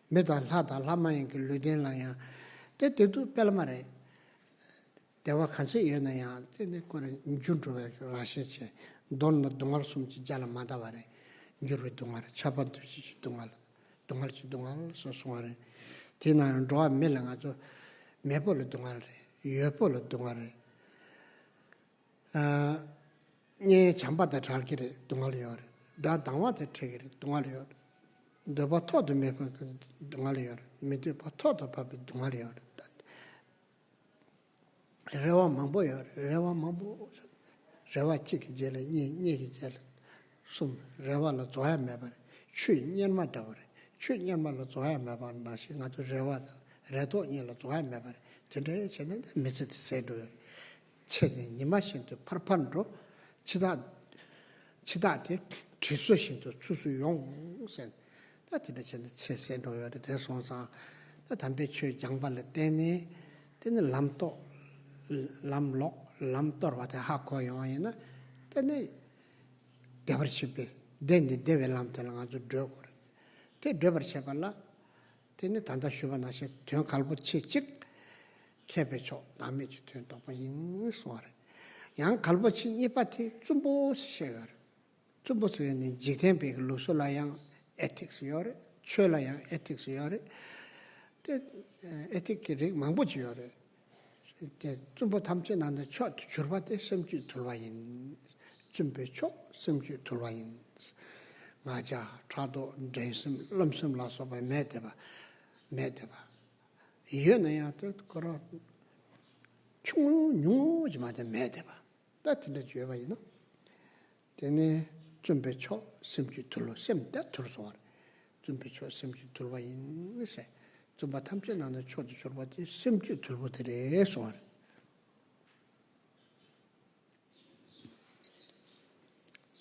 메다 하다 라마인 그 르덴라야 때때도 뺄말에 대화 간세 이어나야 때네 거는 준조에 라시체 돈나 동알 숨지 잘 마다바래 유르 동알 차반듯이 동알지 소송하래 디나는 로아 멜랑아죠 매벌 동알래 예벌 동알래 예 잠바다 잘기래 동알이요 다 당와대 책이래 동알이요 너버터도 매벌 동알이요 밑에 버터도 밥 동알이요 레와 망보요 레와 망보 레와 찍기 전에 얘기 전에 숨 레와로 좋아야 매버 취년만 더버려 취년만로 좋아야 매버 나시 나도 레와다 레도 년로 좋아야 매버 근데 저는 메시지 세도 책이 니마신도 파판으로 치다한테 지수신도 주수용선 나한테 저는 세세도요 대송사 담배 취 장발을 때네 람도 람록 람터와데 하코요이나 때네 데버시베 덴데 데벨람텔랑 아주 드고르 테 데버시발라 때네 단다 슈바나시 된 갈부치 직 개배초 남미지 된 또인 소아래 양 갈부치 이파티 줌보시셔 줌보스에 지템베 루솔라양 에틱스요레 최라양 에틱스요레 때 에틱이 망보지요레 좀 담지 않는데 첫 줄바때 섬주 돌와인 준비초 섬주 돌와인 맞아 차도 대심 lâm 라서 봐 매대봐 이해내야 또 그러 충용오지 마자 매대봐 따뜻해 줘 봐이노 되네 준비초 섬주 돌로 셈다 돌서 준비초 섬주 돌와인 세 좀 탐지 나는 초지 줄바디 심지 돌보들에 소원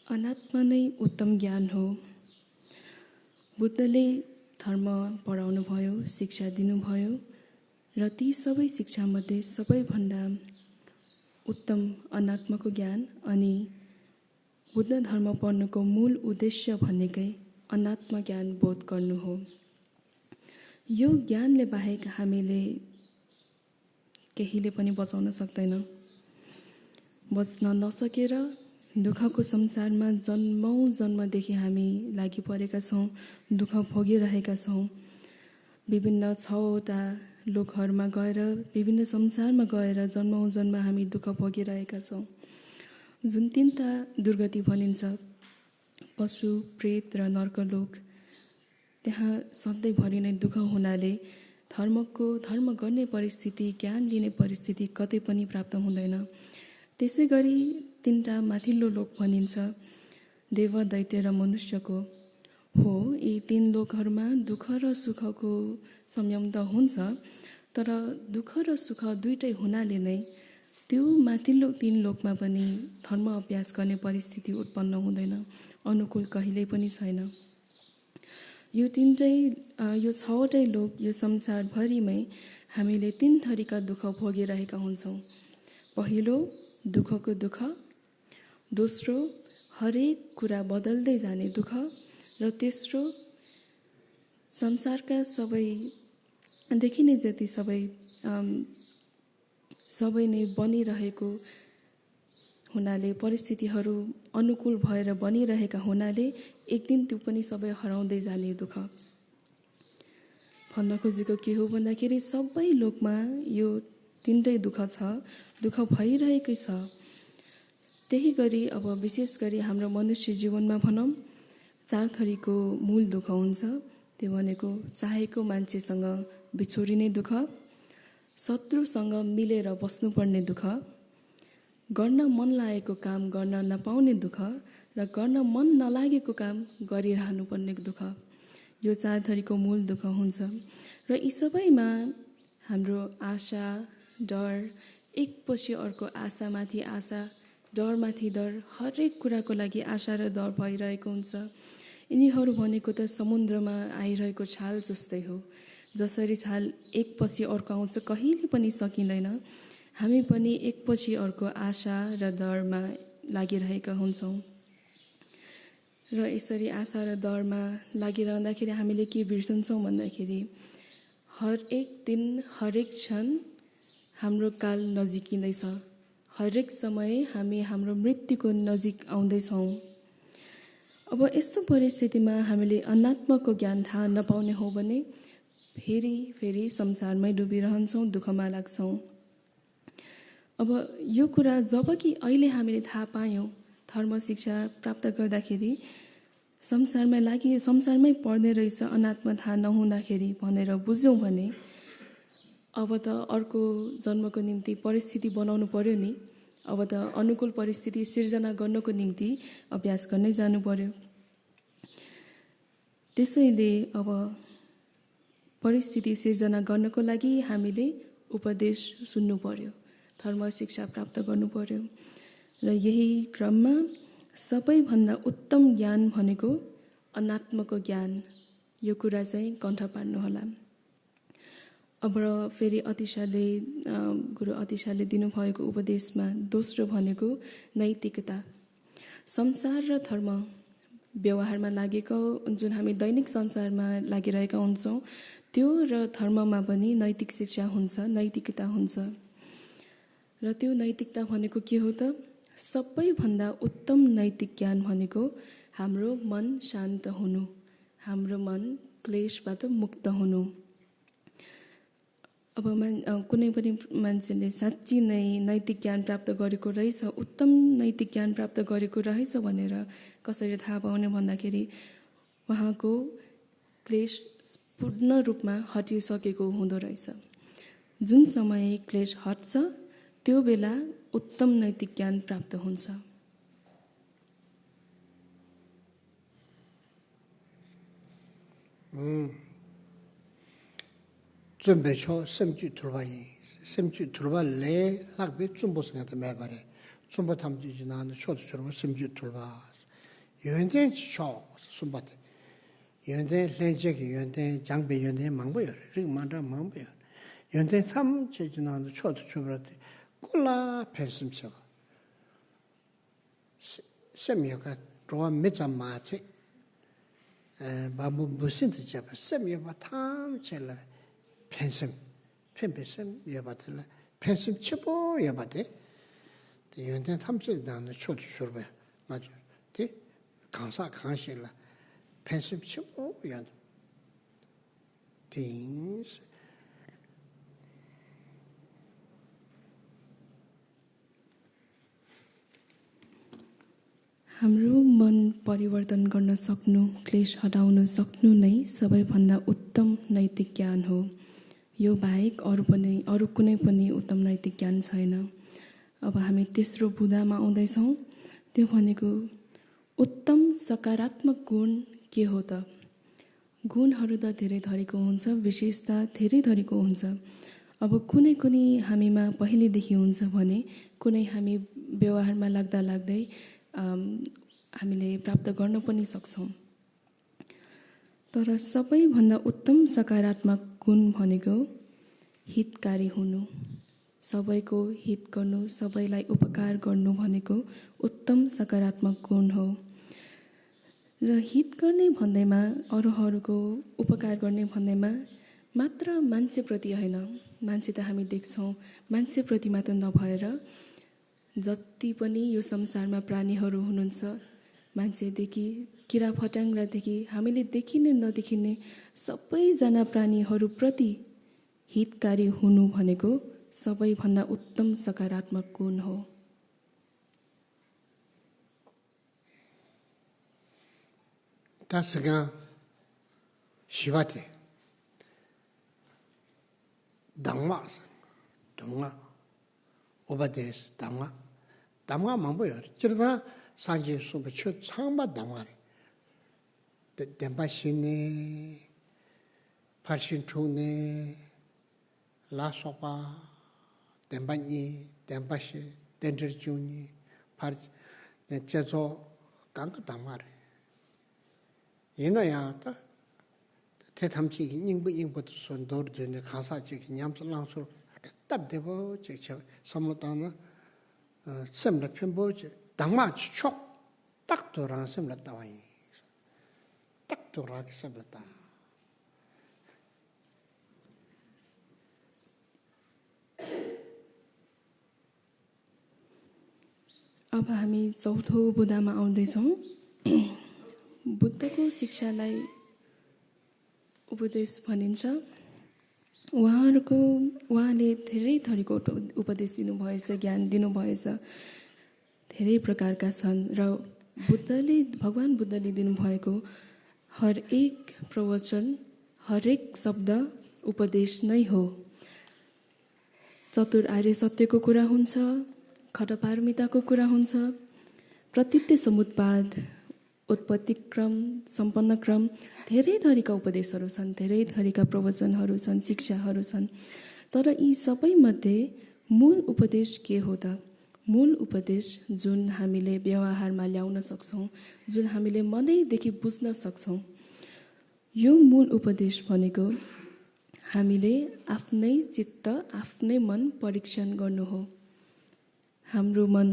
अनात्मा नै उत्तम ज्ञान हो। बुद्धले धर्म पढाउनु भयो, शिक्षा दिनुभयो र ती सबै शिक्षामध्ये सबैभन्दा उत्तम अनात्माको ज्ञान अनि बुद्ध धर्म पढ्नुको मूल उद्देश्य भनेकै अनात्मा ज्ञान बोध गर्नु हो। यो ज्ञानले बाहेक हामीले केहीले पनि बचाउन सक्दैन। बच्न नसकेर दुःखको संसारमा जन्मौं जन्मदेखि हामी लागि परेका छौँ, दुःख भोगिरहेका छौँ। विभिन्न 6वटा लोकहरूमा गएर, विभिन्न संसारमा गएर जन्मौं जन्म हामी दुःख भोगिरहेका छौँ। जुन 3टा दुर्गति भनिन्छ, पशु, प्रेत र नर्कलोक, त्यहाँ सधैँभरि नै दुःख हुनाले धर्म गर्ने परिस्थिति, ज्ञान लिने परिस्थिति कतै पनि प्राप्त हुँदैन। त्यसैगरी तीनटा माथिल्लो लोक भनिन्छ, देव, दैत्य र मनुष्यको। हो, यी तीन लोकहरूमा दुःख र सुखको संयम त हुन्छ, तर दुःख र सुख दुइटै हुनाले नै त्यो माथिल्लो तीन लोकमा पनि धर्म अभ्यास गर्ने परिस्थिति उत्पन्न हुँदैन, अनुकूल कहिल्यै पनि छैन। यो छवटै लोक, यो संसारभरिमै हामीले तीन थरीका दुःख भोगिरहेका हुन्छौँ। पहिलो, दुःखको दुःख। दोस्रो, हरेक कुरा बदल्दै जाने दुःख। र तेस्रो, संसारका सबै देखिने जति सबै नै बनिरहेको हुनाले, परिस्थितिहरू अनुकूल भएर बनिरहेका हुनाले एक दिन त्यो पनि सबै हराउँदै जाने दुःख। भन्न खोजेको के हो भन्दाखेरि सबै लोकमा यो तीनटै दुःख छ, दुःख भइरहेकै छ। त्यही गरी अब विशेष गरी हाम्रो मनुष्य जीवनमा भनौँ, 4 थरीको मूल दुःख हुन्छ। त्यो भनेको चाहेको मान्छेसँग बिछोडिने दुःख, शत्रुसँग मिलेर बस्नुपर्ने दुःख, गर्न मन लागेको काम गर्न नपाउने दुःख, र गर्न मन नलागेको काम गरिरहनुपर्ने दुःख। यो 4 थरीको मूल दुःख हुन्छ। र यी सबैमा हाम्रो आशा, डर, एकपछि अर्को आशामाथि आशा, डरमाथि डर, हरेक कुराको लागि आशा र डर भइरहेको हुन्छ। यिनीहरू भनेको त समुद्रमा आइरहेको छाल जस्तै हो। जसरी छाल एकपछि अर्को आउँछ, कहिले पनि सकिँदैन। हामी पनि एकपछि अर्को आशा र डरमा लागिरहेका हुन्छौँ। र यसरी आशा र डरमा लागिरहँदाखेरि हामीले के बिर्सन्छौँ भन्दाखेरि हरेक दिन, हरेक क्षण हाम्रो काल नजिकिँदैछ। हरेक समय हामी हाम्रो मृत्युको नजिक आउँदैछौँ। अब यस्तो परिस्थितिमा हामीले अनात्माको ज्ञान थाहा नपाउने हो भने फेरि संसारमै डुबिरहन्छौँ, दुःखमा लाग्छौँ। अब यो कुरा जब कि अहिले हामीले थाहा पायौँ, धर्म शिक्षा प्राप्त गर्दाखेरि संसारमै पर्ने रहेछ अनात्मा थाहा नहुँदाखेरि भनेर बुझ्यौँ भने अब त अर्को जन्मको निम्ति परिस्थिति बनाउनु पर्यो नि। अब त अनुकूल परिस्थिति सिर्जना गर्नको निम्ति अभ्यास गर्नै जानु पर्यो। त्यसैले अब परिस्थिति सिर्जना गर्नको लागि हामीले उपदेश सुन्नु पर्यो, धर्म शिक्षा प्राप्त गर्नु पर्यो। र यही क्रममा सबैभन्दा उत्तम ज्ञान भनेको अनात्मको ज्ञान। यो कुरा चाहिँ कण्ठ पार्नुहोला। अब फेरि गुरु अतिशाले दिनुभएको उपदेशमा दोस्रो भनेको नैतिकता। संसार र धर्म व्यवहारमा लागेको, जुन हामी दैनिक संसारमा लागिरहेका हुन्छौँ, त्यो र धर्ममा पनि नैतिक शिक्षा हुन्छ, नैतिकता हुन्छ। र त्यो नैतिकता भनेको के हो त? सबैभन्दा उत्तम नैतिक ज्ञान भनेको हाम्रो मन शान्त हुनु, हाम्रो मन क्लेशबाट मुक्त हुनु। अब कुनै पनि मान्छेले साँच्ची नै नैतिक ज्ञान प्राप्त गरेको रहेछ, उत्तम नैतिक ज्ञान प्राप्त गरेको रहेछ भनेर कसरी थाहा पाउने भन्दाखेरि उहाँको क्लेश पूर्ण रूपमा हटिसकेको हुँदो रहेछ। जुन समय क्लेश हट्छ त्यो बेला उत्तम नैतिक ज्ञान प्राप्त हुन्छ। 준비초 semju turba le lakbe jumbo sanga me bare jumbo tamji jina chodo chorba semju turba yunden cho sumbat yunden lenje ki yunden jangbe yunden mangbo yo rig manda mangbo yo yunden tamji jina chodo chorba 콜라 펜심 쳐 semyoga roa meza mache babu busin de jaba semyoga tam chela 펜심 펜펜심 여바들 펜심 쳐보 여바데 연대 탐질 나는 초도 줄배 맞아 데 강사 강실라 펜심 쳐보 연 things हाम्रो मन परिवर्तन गर्न सक्नु, क्लेश हटाउन सक्नु नै सबैभन्दा उत्तम नैतिक ज्ञान हो। यो बाहेक अरू कुनै पनि उत्तम नैतिक ज्ञान छैन। अब हामी तेस्रो बुदामा आउँदैछौँ। त्यो भनेको उत्तम सकारात्मक गुण के हो त? गुणहरू त धेरै थरीको हुन्छ, विशेषता धेरै थरीको हुन्छ। अब कुनै कुनै हामीमा पहिलेदेखि हुन्छ भने कुनै हामी व्यवहारमा लाग्दा लाग्दै हामीले प्राप्त गर्न पनि सक्छौँ। तर सबैभन्दा उत्तम सकारात्मक गुण भनेको हितकारी हुनु, सबैको हित गर्नु, सबैलाई उपकार गर्नु भनेको उत्तम सकारात्मक गुण हो। र हित गर्ने भन्दैमा, अरूहरूको उपकार गर्ने भन्दैमा मात्र मान्छेप्रति होइन, मान्छे त हामी देख्छौँ, मान्छेप्रति मात्र नभएर जति पनि यो संसारमा प्राणीहरू हुनुहुन्छ, मान्छेदेखि किरा फट्याङ्ग्रादेखि हामीले देखिने नदेखिने सबैजना प्राणीहरूप्रति हितकारी हुनु भनेको सबैभन्दा उत्तम सकारात्मक गुण हो। 다스가 시바테 당마 동아 오바데스 당마 망보여 저러다 산지 수배 초 상마 당마래 덴바시네 파신초네 라소바 덴바니 덴바시 덴저주니 파 제조 강가 당마래 얘나야다 대탐지 인부도 손도르드네 가사지 냠슬랑술 답대보 제저 섬로다나 셈라 편보지 당마 촉딱 돌아 셈라 따와이 딱 돌아게 셈라다 अब हामी चौथो बुदामा आउँदैछौँ। बुद्धको शिक्षालाई उपदेश भनिन्छ। उहाँले धेरै थरीको उपदेश दिनुभएछ, ज्ञान दिनुभएछ, धेरै प्रकारका छन्। र भगवान बुद्धले दिनुभएको हरेक प्रवचन, हरेक शब्द उपदेश नै हो। चतुर आर्य सत्यको कुरा हुन्छ, खटपारमिताको कुरा हुन्छ, प्रतित्य समुत्पाद, उत्पत्ति क्रम, सम्पन्न क्रम, धेरै थरीका उपदेशहरू छन्, धेरै थरीका प्रवचनहरू छन्, शिक्षाहरू छन्। तर यी सबैमध्ये मूल उपदेश के हो त? मूल उपदेश जुन हामीले व्यवहारमा ल्याउन सक्छौँ, जुन हामीले मनैदेखि बुझ्न सक्छौँ, यो मूल उपदेश भनेको हामीले आफ्नै चित्त, आफ्नै मन परीक्षण गर्नु हो। हाम्रो मन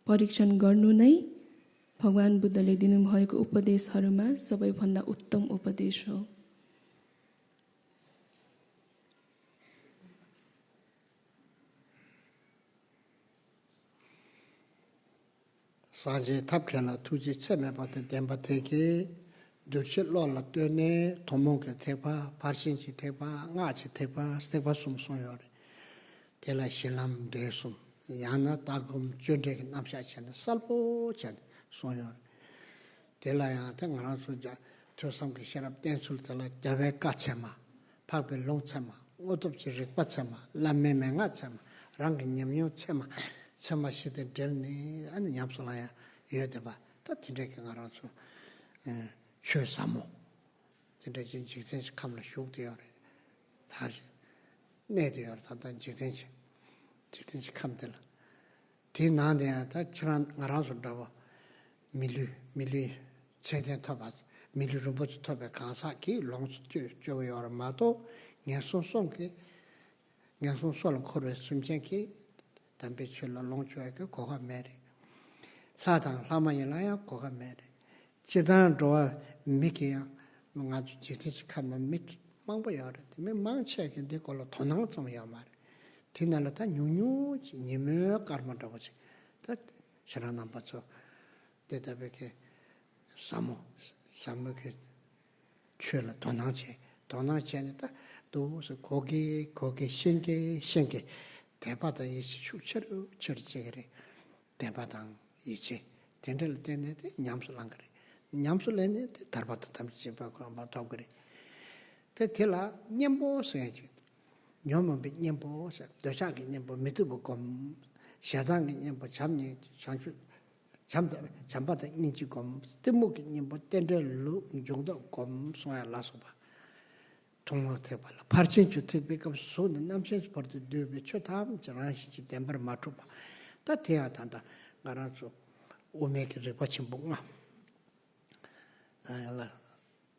परीक्षण गर्नु नै भगवान बुद्धले दिनुभएको उपदेशहरूमा सबैभन्दा उत्तम उपदेश हो। 사제 탑켜나 투지 체매받던 덴바테게 두칠로라 뜨네 도몽게 테바 파신지 테바 나치 테바 스테바 숨소요레 텔라 실람 데숨 야나 따금 준데 남샤찬 살포찬 소요 텔라야 땡라서자 조sam게 시랍 땡술텔라 자베 까체마 파베 롱체마 오톱지 릭바체마 람메메가체마 랑긴냠요 체마 참마시데 델니 아니 냠솔라야 여데바 다 틴데게 가라서 최사모 근데 진짜 감라 쇼되어래 다시 내려요 다단 지든지 감들 디나네야 다 지난 알아서 나와 밀리 제대 타바 밀리 로봇 타바 가사기 롱스 저요 마도 냐소송게 냐소송 코르 숨쟁기 담배출로 롱초에게 고가 매리 사당 라마이라야 고가 매리 지단 도와 미기야 뭔가 지티지 하면 밑 망보여래 매 망치게 되걸로 돈을 좀 해야 말 디날다 뉴뉴지 니메 까르만다고 다 시라나 받죠 대답에게 사모게 출라 돈나체에다 또서 고기 신게 대바다 이 축처로 처리제그래 대바당 이제 된들 때네 냠술랑 그래 냠술래네 달바다 담지 바고 아마 더 그래 대텔라 냠보서야지 냠은 냠보서 더샤기 냠보 미드보고 샤당이 뭐 참니 상주 잠바다 인지 검 때목이 뭐 땡들로 정도 검 소야 라서봐 동로 대발라 파르친 주트 백업 소는 남셔스 버드 드베 초탐 저라시지 템버 마트바 다 대야단다 나라서 오메기를 받친 봉아 알라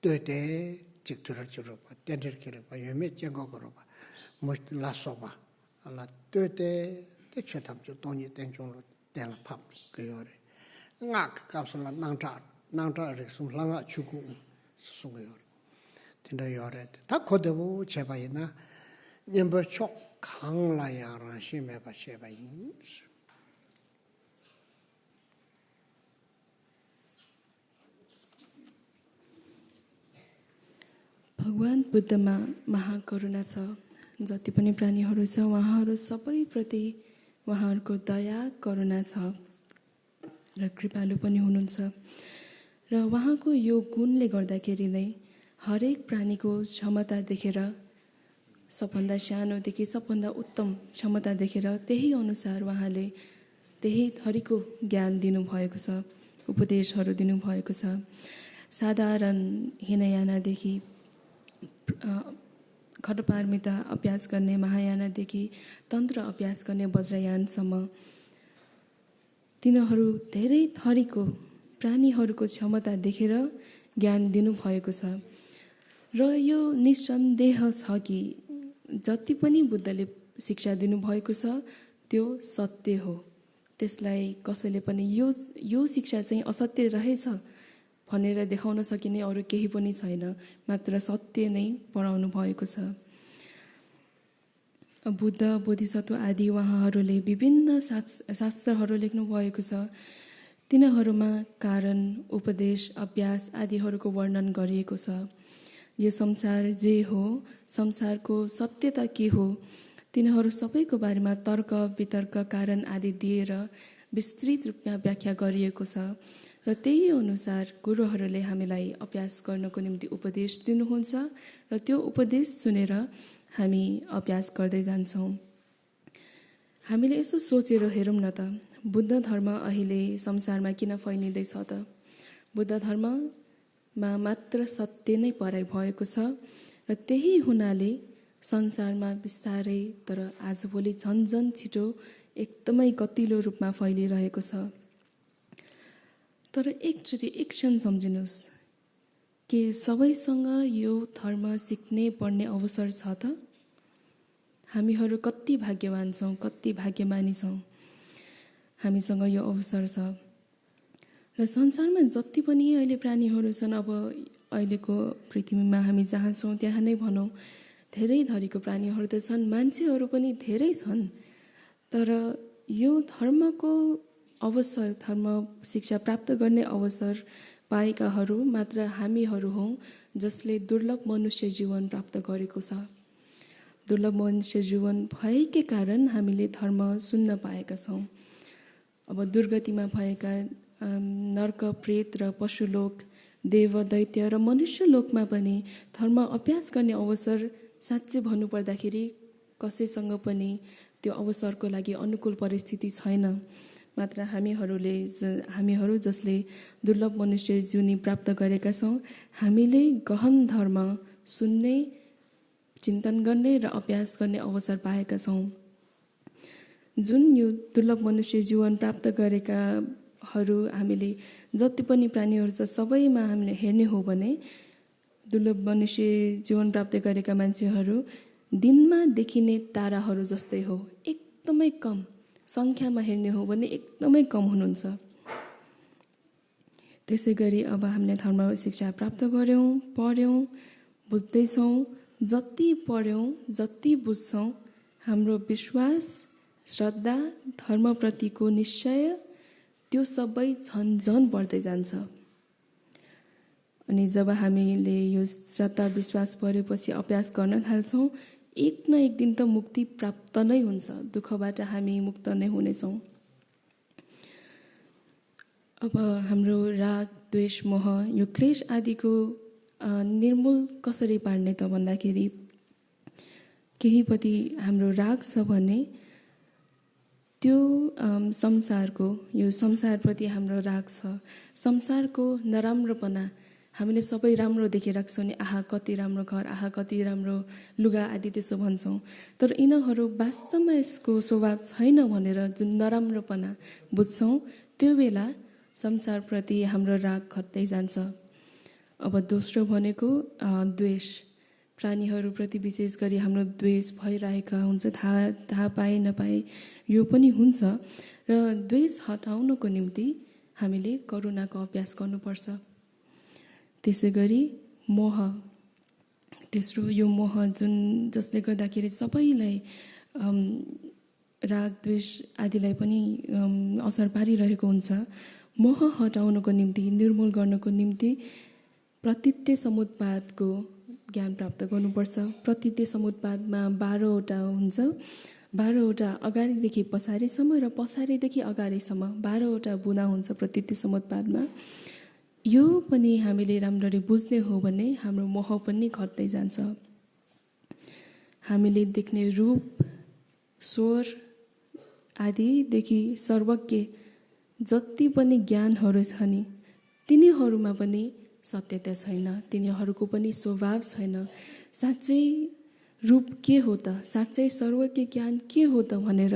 되대 직도를 주로 봐 땡들기를 봐 유메 쟁거로 봐 뭐 라서봐 알라 되대 대초탐 저 돈이 땡종로 땡라 팝 그요래 ngak kapsula nangta resum langa chugu sungayor tinda yore ta kodebu chebayina nyembo chok khangla yaran shime ba chebayin भगवान बुद्धमा महाकरुणा छ जति पनि प्राणीहरू छ उहाँहरू सबैप्रति उहाँहरूको दया करुणा छ र कृपालु पनि हुनुहुन्छ र उहाँको यो गुणले गर्दाखेरि नै हरेक प्राणीको क्षमता देखेर सबभन्दा सानोदेखि सबभन्दा उत्तम क्षमता देखेर त्यही अनुसार उहाँले त्यही थरीको ज्ञान दिनुभएको छ उपदेशहरू दिनुभएको छ साधारण हिनयानादेखि खटपारमिता अभ्यास गर्ने महायानादेखि तन्त्र अभ्यास गर्ने वज्रयानसम्म तिनीहरू धेरै थरीको प्राणीहरूको क्षमता देखेर ज्ञान दिनुभएको छ र यो निस्सन्देह छ कि जति पनि बुद्धले शिक्षा दिनुभएको छ त्यो सत्य हो त्यसलाई कसैले पनि यो शिक्षा चाहिँ असत्य रहेछ भनेर देखाउन सकिने अरू केही पनि छैन मात्र सत्य नै पढाउनु भएको छ बुद्ध बोधिसत्व आदि उहाँहरूले विभिन्न शास्त्रहरू लेख्नु भएको छ तिनीहरूमा कारण उपदेश अभ्यास आदिहरूको वर्णन गरिएको छ यो संसार जे हो संसारको सत्यता के हो तिनीहरू सबैको बारेमा तर्क वितर्क कारण आदि दिएर विस्तृत रूपमा व्याख्या गरिएको छ र त्यही अनुसार गुरुहरूले हामीलाई अभ्यास गर्नको निम्ति उपदेश दिनुहुन्छ र त्यो उपदेश सुनेर हामी अभ्यास गर्दै जान्छौँ हामीले यसो सोचेर हेरौँ न त बुद्ध धर्म अहिले संसारमा किन फैलिँदैछ त बुद्ध धर्ममा मात्र सत्य नै पढाइ भएको छ र त्यही हुनाले संसारमा बिस्तारै तर आजभोलि झन्झन छिटो एकदमै गतिलो रूपमा फैलिरहेको छ तर एकचोटि एक क्षण सम्झिनुहोस् के सबैसँग यो धर्म सिक्ने पढ्ने अवसर छ त हामीहरू कति भाग्यवान छौँ कति भाग्यमानी छौँ हामीसँग यो अवसर छ र संसारमा जति पनि अहिले प्राणीहरू छन् अब अहिलेको पृथ्वीमा हामी जहाँ छौँ त्यहाँ नै भनौँ धेरै थरीको प्राणीहरू त छन् मान्छेहरू पनि धेरै छन् तर यो धर्मको अवसर धर्म शिक्षा प्राप्त गर्ने अवसर पाएकाहरू मात्र हामीहरू हौँ जसले दुर्लभ मनुष्य जीवन प्राप्त गरेको छ दुर्लभ मनुष्य जीवन भएकै कारण हामीले धर्म सुन्न पाएका छौँ अब दुर्गतिमा भएका नर्क प्रेत र पशुलोक देव दैत्य र मनुष्य लोकमा पनि धर्म अभ्यास गर्ने अवसर साँच्चै भन्नुपर्दाखेरि कसैसँग पनि त्यो अवसरको लागि अनुकूल परिस्थिति छैन मात्र हामीहरू जसले दुर्लभ मनुष्य जीवनी प्राप्त गरेका छौँ हामीले गहन धर्म सुन्ने चिन्तन गर्ने र अभ्यास गर्ने अवसर पाएका छौँ जुन यो दुर्लभ मनुष्य जीवन प्राप्त गरेकाहरू हामीले जति पनि प्राणीहरू छ सबैमा हामीले हेर्ने हो भने दुर्लभ मनुष्य जीवन प्राप्त गरेका मान्छेहरू दिनमा देखिने ताराहरू जस्तै हो एकदमै कम सङ्ख्यामा हेर्ने हो भने एकदमै कम हुनुहुन्छ त्यसै गरी अब हामीले धर्म शिक्षा प्राप्त गर्यौँ पढ्यौँ बुझ्दैछौँ जति पढ्यौँ जति बुझ्छौँ हाम्रो विश्वास श्रद्धा धर्मप्रतिको निश्चय त्यो सबै झन्झन बढ्दै जान्छ अनि जब हामीले यो श्रद्धा विश्वास बढेपछि अभ्यास गर्न थाल्छौँ एक न एक दिन त मुक्ति प्राप्त नै हुन्छ दुःखबाट हामी मुक्त नै हुनेछौँ अब हाम्रो राग द्वेष मोह यो क्लेश आदिको निर्मूल कसरी पार्ने त भन्दाखेरि केहीपट्टि हाम्रो राग छ भने त्यो संसारको यो संसारप्रति हाम्रो राग छ संसारको नराम्रोपना हामीले सबै राम्रो देखिरहेको छौँ नि आहा कति राम्रो घर आहा कति राम्रो लुगा आदि त्यसो भन्छौँ तर यिनीहरू वास्तवमा यसको स्वभाव छैन भनेर जुन नराम्रोपना बुझ्छौँ त्यो बेला संसारप्रति हाम्रो राग घट्दै जान्छ अब दोस्रो भनेको द्वेष प्राणीहरूप्रति विशेष गरी हाम्रो द्वेष भइरहेका हुन्छ थाहा पाए नपाए यो पनि हुन्छ र द्वेष हटाउनको निम्ति हामीले करुणाको अभ्यास गर्नुपर्छ त्यसै गरी मोह तेस्रो यो मोह जुन जसले गर्दाखेरि सबैलाई राग द्वेष आदिलाई पनि असर पारिरहेको हुन्छ मोह हटाउनको निम्ति निर्मूल गर्नको निम्ति प्रतित्य समुत्पादको ज्ञान प्राप्त गर्नुपर्छ प्रतित्य समुत्पादमा 12वटा हुन्छ 12वटा अगाडिदेखि पछाडिसम्म र पछाडिदेखि अगाडिसम्म 12वटा बुँदा हुन्छ प्रतित्य समुत्पादमा यो पनि हामीले राम्ररी बुझ्ने हो भने हाम्रो मोह पनि घट्दै जान्छ हामीले देख्ने रूप स्वर आदिदेखि सर्वज्ञ जति पनि ज्ञानहरू छ नि तिनीहरूमा पनि सत्यता छैन तिनीहरूको पनि स्वभाव छैन साँच्चै रूप के हो त साँच्चै सर्वज्ञ ज्ञान के हो त भनेर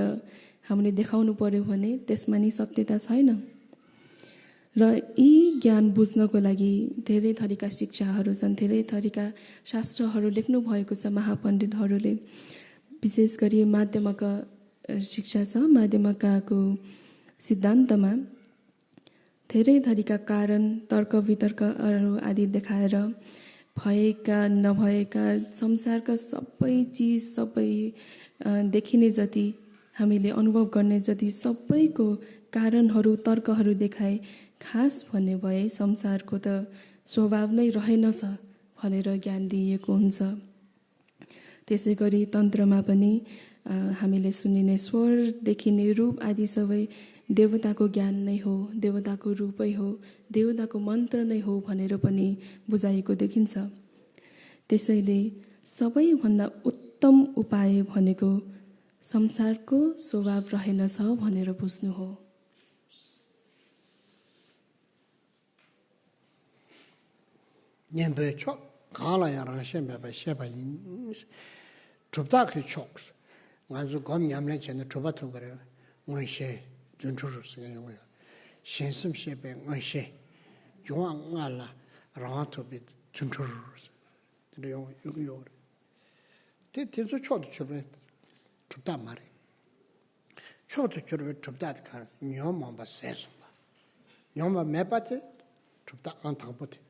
हामीले देखाउनु पर्यो भने त्यसमा नि सत्यता छैन र यी ज्ञान बुझ्नको लागि धेरै थरीका शिक्षाहरू छन् धेरै थरीका शास्त्रहरू लेख्नु भएको छ महापण्डितहरूले विशेष गरी माध्यमका शिक्षा छ माध्यमकाको सिद्धान्तमा धेरै थरीका कारण तर्क वितर्कहरू आदि देखाएर भएका नभएका संसारका सबै चिज सबै देखिने जति हामीले अनुभव गर्ने जति सबैको कारणहरू तर्कहरू देखाए खास भन्ने भए संसारको त स्वभाव नै रहेनछ भनेर ज्ञान दिइएको हुन्छ त्यसै गरी तन्त्रमा पनि हामीले सुनिने स्वर देखिने रूप आदि सबै देवताको ज्ञान नै हो देवताको रूपै हो देवताको मन्त्र नै हो भनेर पनि बुझाइएको देखिन्छ त्यसैले सबैभन्दा उत्तम उपाय भनेको संसारको स्वभाव रहेनछ भनेर बुझ्नु हो 년배 초 가라야랑 셴배바 셴바인 좁다그 촉 아주 검냠내 전에 좁아도 그래요 뭐시 준초를 쓰는 거예요 신심 셴배 뭐시 용왕알라 라토비 준초를 그래요 이거 대대도 초도 초를 좁다 말이 초도 초를 좁다 가 녀만 봐세서 녀만 매바지 좁다 안 당보지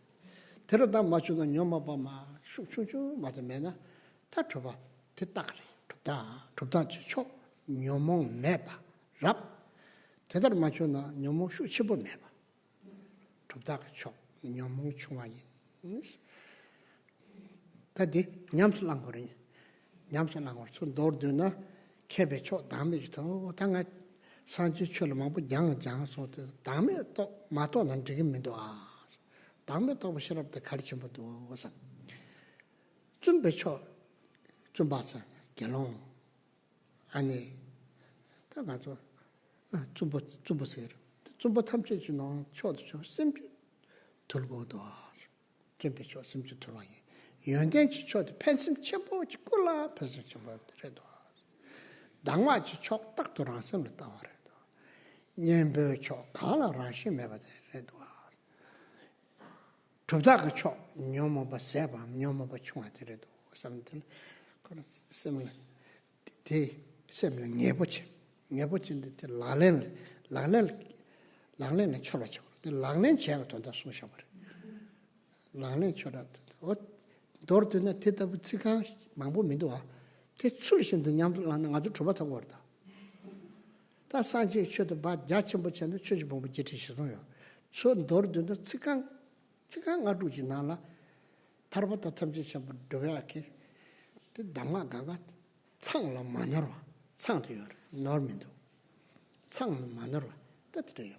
들어다 맞추다 녀마바마 슉슉슉 맞으면은 다 줘봐 됐다 그래 좁다 초 녀몽 매봐 랍 대다로 맞추나 녀몽 슉씹어 매봐 좁다 초 녀몽 중앙이 다디 냠슬랑 거리 냠슬랑 거리 손 돌드나 케베초 다음에 또 당가 산지철로 뭐 양장소도 다음에 또 마또 난 되게 민도 다음에 또 시럽 때 가르쳐 봐도 와서 준비쳐 좀 봐서 결론 아니 다 가서 좀 보세요 좀 탐지 주노 쳐도 좀 심피 들고도 준비쳐 심피 들어와요 연대치 쳐도 펜심 쳐보 꼴라 펜심 쳐보 그래도 당와치 촉딱 돌아서 나와래도 년배 쳐 가라라시 매바래도 좁다가 쳐 녀모바 세바 녀모바 총아들에도 삼들 그런 semla 대 semla 녀보친데 라렌 쳐라죠 라렌 제가 돈다 쏘셔버려 라렌 쳐라도 도르드나 테다 붙이가 망보 민도와 대 출신도 냠도 라는 아주 좁다고 그러다 다 산지 쳐도 바 야침 붙였는데 쳐지 보면 지티시고요 손 도르드나 지강 아루지 나라 타르바타 탐지 참 도야케 담마 가가 창라 마녀로 창도요 노르민도 창 마녀로 뜻들어요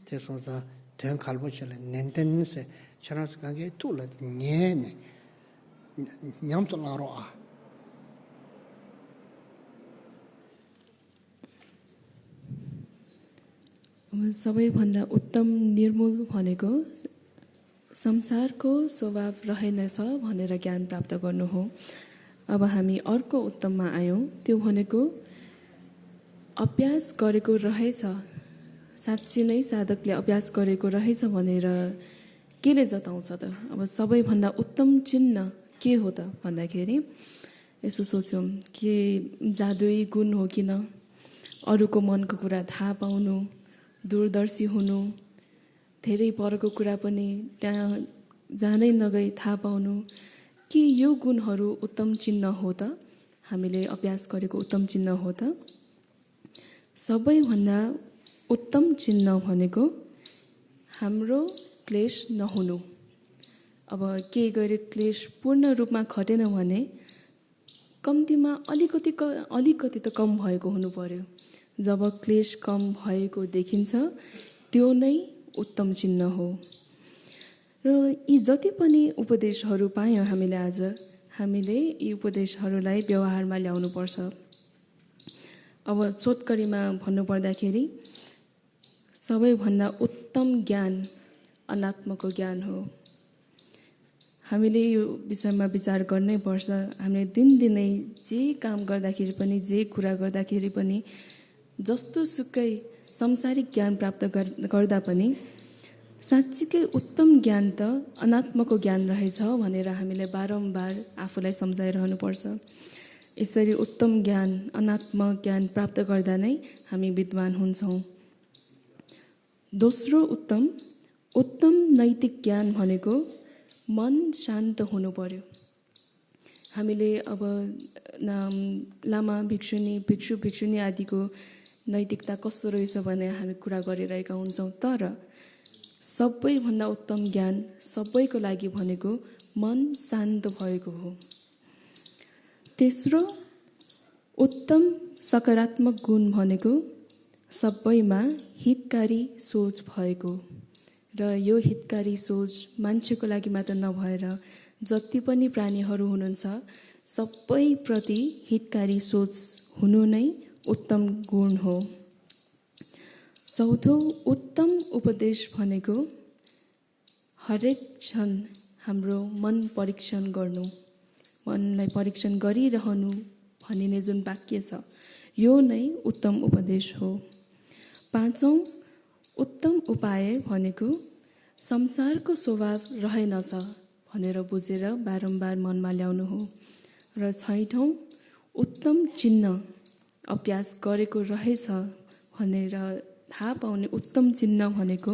대소사 된 갈보실에 낸텐세 저런 가게 둘러 녜네 냠솔라로 सबैभन्दा उत्तम निर्मूल भनेको संसारको स्वभाव रहेनछ भनेर ज्ञान प्राप्त गर्नु हो। अब हामी अर्को उत्तममा आयौँ, त्यो भनेको अभ्यास गरेको रहेछ, साँच्ची नै साधकले अभ्यास गरेको रहेछ भनेर केले जताउँछ त? अब सबैभन्दा उत्तम चिन्ह के हो त भन्दाखेरि यसो सोच्यौँ कि जादुई गुण हो किन, अरूको मनको कुरा थाहा पाउनु, दूरदर्शी हुनु, धेरै परको कुरा पनि त्यहाँ जाँदै नगई थाहा पाउनु, कि यो गुणहरू उत्तम चिन्ह हो त? हामीले अभ्यास गरेको उत्तम चिन्ह हो त? सबैभन्दा उत्तम चिन्ह भनेको हाम्रो क्लेश नहुनु। अब के गरे क्लेश पूर्ण रूपमा घटेन भने कम्तीमा अलिकति त कम भएको हुनु पर्यो। जब क्लेश कम भएको देखिन्छ त्यो नै उत्तम चिन्ह हो। र यी जति पनि उपदेशहरू पायौँ हामीले यी उपदेशहरूलाई व्यवहारमा ल्याउनुपर्छ। अब छोटकरीमा भन्नुपर्दाखेरि सबैभन्दा उत्तम ज्ञान अनात्मको ज्ञान हो। हामीले यो विषयमा विचार गर्नै पर्छ। हामीले दिनदिनै जे काम गर्दाखेरि पनि, जे कुरा गर्दाखेरि पनि, जस्तो सुकै सांसारिक ज्ञान प्राप्त गर्दा पनि साँच्चीकै उत्तम ज्ञान त अनात्मको ज्ञान रहेछ भनेर हामीले बारम्बार आफूलाई सम्झाइरहनुपर्छ। यसरी उत्तम ज्ञान, अनात्म ज्ञान प्राप्त गर्दा नै हामी विद्वान हुन्छौँ। दोस्रो उत्तम नैतिक ज्ञान भनेको मन शान्त हुनु पर्यो। हामीले अब लामा भिक्षुनी, भिक्षुनी आदिको नैतिकता कस्तो रहेछ भने हामी कुरा गरिरहेका हुन्छौँ। तर सबैभन्दा उत्तम ज्ञान सबैको लागि भनेको मन शान्त भएको हो। तेस्रो उत्तम सकारात्मक गुण भनेको सबैमा हितकारी सोच भएको। र यो हितकारी सोच मान्छेको लागि मात्र नभएर जति पनि प्राणीहरू हुनुहुन्छ सबैप्रति हितकारी सोच हुनु नै उत्तम गुण हो। चौथो उत्तम उपदेश भनेको हरेक क्षण हाम्रो मन परीक्षण गर्नु, मनलाई परीक्षण गरिरहनु भनिने जुन वाक्य छ यो नै उत्तम उपदेश हो। पाँचौं उत्तम उपाय भनेको संसारको स्वभाव रहेनछ भनेर बुझेर बारम्बार मनमा ल्याउनु हो। र छैठौं उत्तम चिन्ह अभ्यास गरेको रहेछ भनेर थाहा पाउने उत्तम चिन्ह भनेको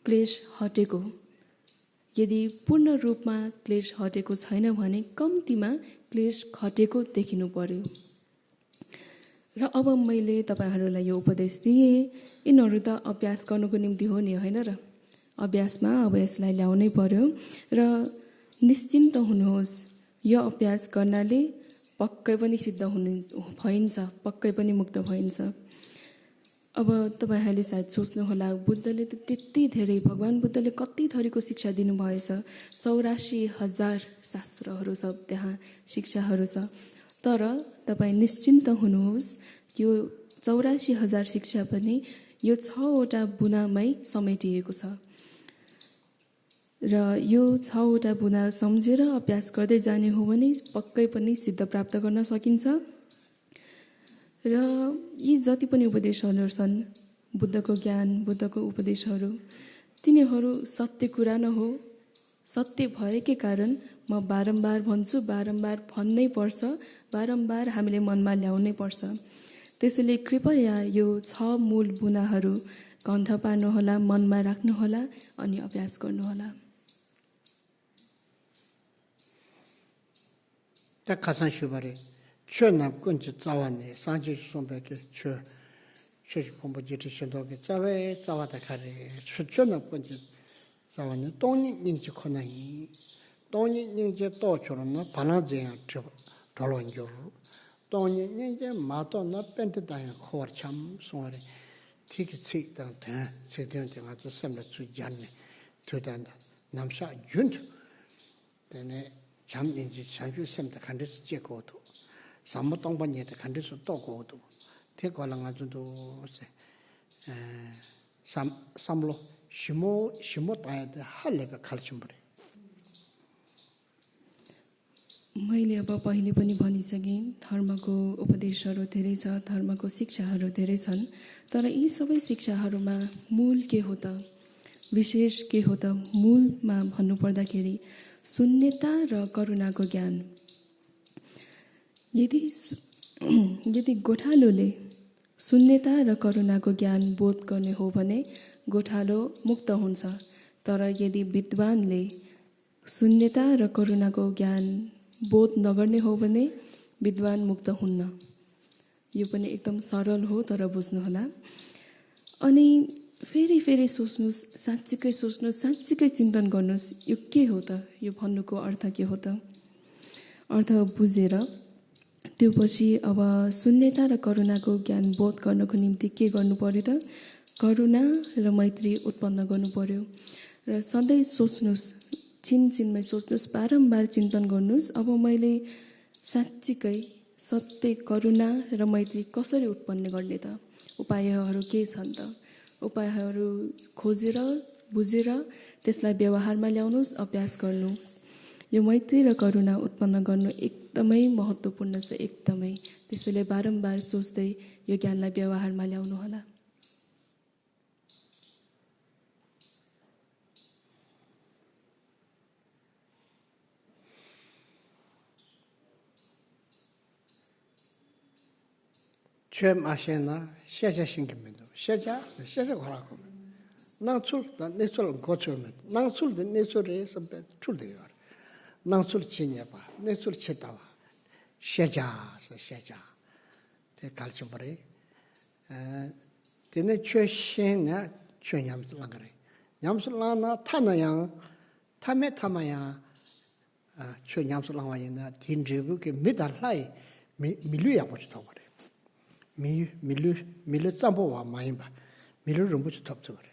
क्लेश हटेको। यदि पूर्ण रूपमा क्लेश हटेको छैन भने कम्तीमा क्लेश घटेको देखिनु पर्यो। र अब मैले तपाईहरूलाई यो उपदेश दिएँ, यिनीहरू त अभ्यास गर्नुको निम्ति हो नि, होइन र? अभ्यासमा अब यसलाई ल्याउनै पर्यो। र निश्चिन्त हुनुहोस्, यो अभ्यास गर्नाले पक्कै पनि सिद्ध भइन्छ, पक्कै पनि मुक्त भइन्छ। अब तपाईँहरूले सायद सोच्नुहोला, बुद्धले त त्यति धेरै, भगवान बुद्धले कति थरीको शिक्षा दिनुभएछ, 84,000 शास्त्रहरू छ, त्यहाँ शिक्षाहरू छ। तर तपाईँ निश्चिन्त हुनुहोस्, यो 84,000 शिक्षा पनि यो 6वटा बुनामै समेटिएको छ। र यो 6वटा बुना सम्झेर अभ्यास गर्दै जाने हो भने पक्कै पनि सिद्ध प्राप्त गर्न सकिन्छ। र यी जति पनि उपदेशहरू छन्, बुद्धको ज्ञान, बुद्धको उपदेशहरू, तिनीहरू सत्य कुरा न हो। सत्य भएकै कारण म बारम्बार भन्छु, बारम्बार भन्नै पर्छ, बारम्बार हामीले मनमा ल्याउनै पर्छ। त्यसैले कृपया यो 6 मूल बुनाहरू कण्ठ पार्नुहोला, मनमा राख्नुहोला अनि अभ्यास गर्नुहोला। 다 가산 슈바레 최남 건지 자완네 산지 손백에 최 공부지리 신도게 자와다 가래 최남 건지 자완네 동니 닝지 코나이 동니 닝지 도초로나 바나제야 돌론조 동니 닝지 마도나 벤트다야 코르참 소아레 티기치다 세대한테 아주 샘나 주지않네 되단다 남샤 윤 때네 잠인지 잠주sem다 간데스 제거도 삼모동반예다 간데스 또고도 대과랑 아주도 삼로 시모 ताया데 할래가 खालछम बरे मैले अब पहिले पनि भनिसकेँ धर्मको उपदेशहरू धेरै छ धर्मको शिक्षाहरू धेरै छन् तर यी सबै शिक्षाहरूमा मूल के हो त विशेष के हो त मूलमा भन्नुपर्दाखेरि शून्यता र करुणाको ज्ञान यदि गोठालोले शून्यता र करुणाको ज्ञान बोध गर्ने हो भने गोठालो मुक्त हुन्छ तर यदि विद्वानले शून्यता र करुणाको ज्ञान बोध नगर्ने हो भने विद्वान मुक्त हुन्न यो पनि एकदम सरल हो तर बुझ्नुहोला अनि फेरि सोच्नुस् साँच्चीकै चिन्तन गर्नुस् यो के हो त यो भन्नुको अर्थ के हो त अर्थ बुझेर त्यो पछि अब शून्यता र करुणाको ज्ञान बोध गर्नको निम्ति के गर्नु पर्यो त करुणा र मैत्री उत्पन्न गर्नु पर्यो र सधैँ सोच्नुस् छिनमै सोच्नुस् बारम्बार चिन्तन गर्नुस् अब मैले साँच्चीकै सत्य करुणा र मैत्री कसरी उत्पन्न गर्ने त उपायहरू के छन् त उपायहरू खोजेर बुझेर त्यसलाई व्यवहारमा ल्याउनुस् अभ्यास गर्नुस् यो मैत्री र करुणा उत्पन्न गर्नु एकदमै महत्त्वपूर्ण छ एकदमै त्यसैले बारम्बार सोच्दै यो ज्ञानलाई व्यवहारमा ल्याउनु होला 최 마셔나 샤자 신기면도 샤자 거라고 나출 내출 고쳐면 나출도 내출에서 출돼요 나출 치냐 봐 내출 치다와 샤자 대 갈쳐버리 되네 최신나 최냠슬랑 그래 냠슬랑나 타나양 타마야 최냠슬랑 와이나 딘지부게 미달라이 밀루야 보지도 그래 밀루 짬보와 많이 봐 밀루 ரொம்ப 덥죠 그래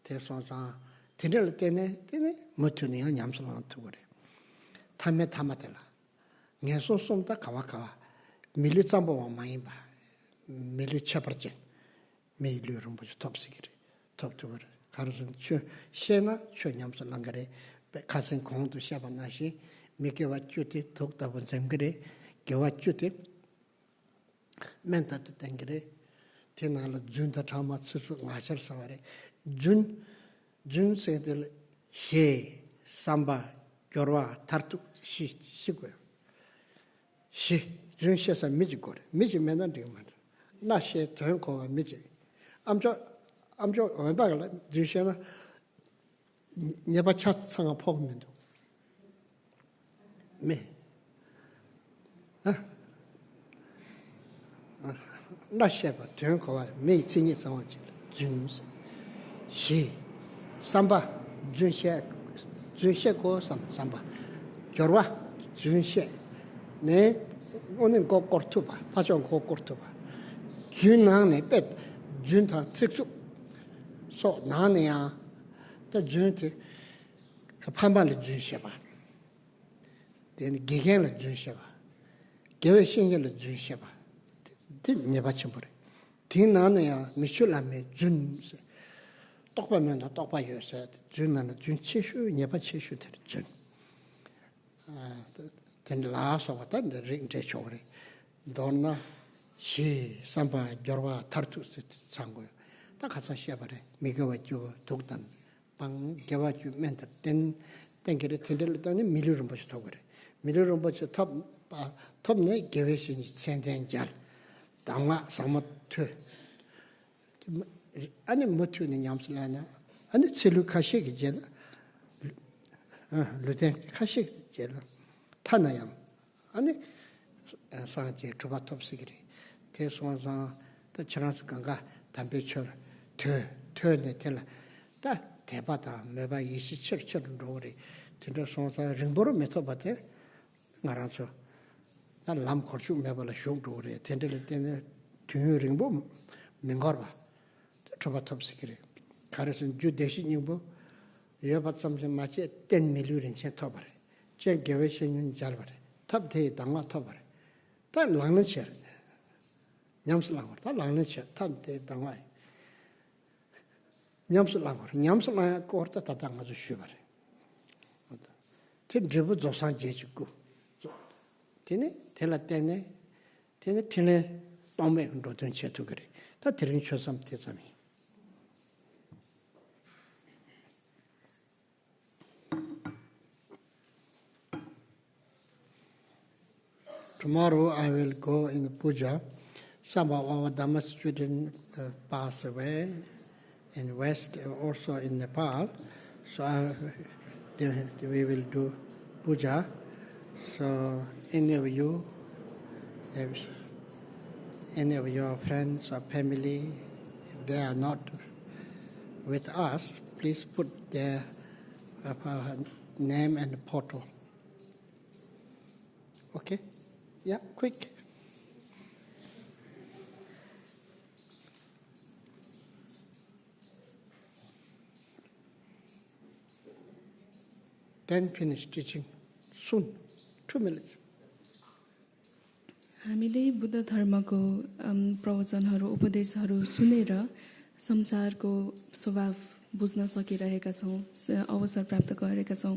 대선상 들을 때네 못으니요 냠슬랑 또 그래 타마텔라 녀소 솜다 가와가와 밀루 짬보와 많이 봐 밀루 쳐버지 밀루 ரொம்ப 덥시기래 덥죠 그래 가르선 쉐나 냠슬랑 그래 가선 공도 샤바나시 미케와 쭈티 독다본 셈그래 겨와쭈티 멘타도 땡그래 테나로 준다 타마 스스 마셔 사와레 준 세들 시 삼바 겨와 타르투 시고요 시 준시에서 미지고래 미지면은 되면 나시 전코가 미지 암저 얼마가 준시에는 네바 차상아 포금면도那些吧，全国啊，没经济生活去了，就是是三八军械过三八，叫哇军械，呢我们搞搞土吧，发展搞搞土吧，军人呢别军他吃住，说哪里啊？这军的判断的军械吧，等给干了军械吧，给为现在的军械吧。네바침버려. 디나네야 미슐라메 준 똑바면도 똑바여서 준나는 준 치슈 네바 치슈 준. 된라서 왔던 링제 쇼리. 돈나 시 삼바 겨와 타르투스 상고요. 딱 가서 시야버려. 미겨와주 독단 방 겨와주 멘트 땡기를 텐들더니 밀르름 버셔 그래. 밀르름 버셔 톱네 개회신 센텐잘 당화 사모트 아니 못투는 냠슬라나 아니 첼루 카시기 제라 루텐 카시기 제라 타나양 아니 상제 주바톱스기리 대소원상 더 지나서 간가 담배철 퇴네 텔라 다 대바다 매바 27철 로리 진도소사 링보로 메토바테 나라죠 난 람코르주 매발라 쇼도레 텐델 때네 튜링보 민거바 저바톱스기리 가르선 주 대신이고 여바samse 마치 10 밀리언 체 토바레 제 개회신은 잘 바레 탑대 당마 토바레 단 랑는 체 냠슬랑 다 라는체 탄데 당와이 냠슬랑 거르다 다당아주 쉬바래 티 드부 조산 제주고 티네 텔라 때네 티네 티네 동매 운동된 채도 그래 다 들은 초삼 대삼이 Tomorrow I will go in puja. Some of our Dhamma students pass away in West, also in Nepal. So we will do puja. So any of you, any of your friends or family, if they are not with us, please put their name and photo. Okay? Yeah, quick. Then finish teaching. Soon. 2 minutes. हामीले बुद्ध धर्मको प्रवचनहरू उपदेशहरू सुनेर संसारको स्वभाव बुझ्न सकिरहेका छौँ, अवसर प्राप्त गरेका छौँ।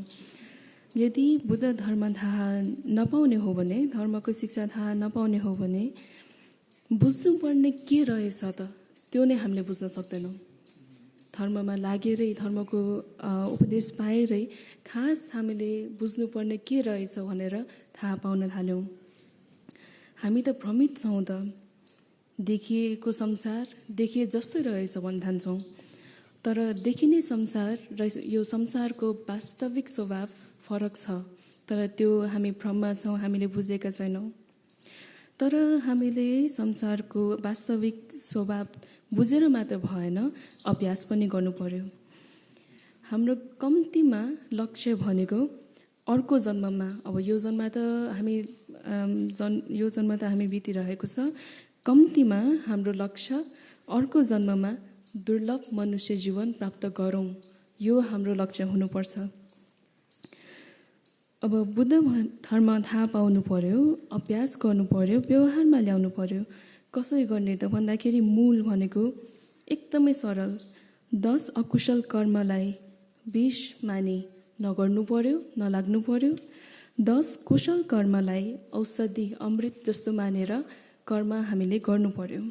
यदि बुद्ध धर्म थाहा नपाउने हो भने, धर्मको शिक्षा थाहा नपाउने हो भने बुझ्नुपर्ने के रहेछ त त्यो नै हामीले बुझ्न सक्दैनौँ। धर्ममा लागेरै, धर्मको उपदेश पाएरै खास हामीले बुझ्नुपर्ने के रहेछ भनेर थाहा पाउन थाल्यौँ। हामी त भ्रमित छौँ त, देखिएको संसार देखिए जस्तै रहेछ भन्न ठान्छौँ, तर देखिने संसार र यो संसारको वास्तविक स्वभाव फरक छ। तर त्यो हामी भ्रममा छौँ, हामीले बुझेका छैनौँ। तर हामीले संसारको वास्तविक स्वभाव बुझेर मात्र भएन, अभ्यास पनि गर्नु पर्यो। हाम्रो कम्तीमा लक्ष्य भनेको अर्को जन्ममा, अब यो जन्म त हामी बितिरहेको छ, कम्तीमा हाम्रो लक्ष्य अर्को जन्ममा दुर्लभ मनुष्य जीवन प्राप्त गरौँ, यो हाम्रो लक्ष्य हुनुपर्छ। अब बुद्ध धर्म थाहा पाउनु पर्यो, अभ्यास गर्नु पर्यो, व्यवहारमा ल्याउनु पर्यो। कसरी गर्ने त भन्दाखेरि मूल भनेको एकदमै सरल, 10 अकुशल कर्मलाई 20 मानि नगर्नु पर्यो, नलाग्नु पर्यो। 10 कुशल कर्मलाई औषधि अमृत जस्तो मानेर कर्म हामीले गर्नु पर्यो।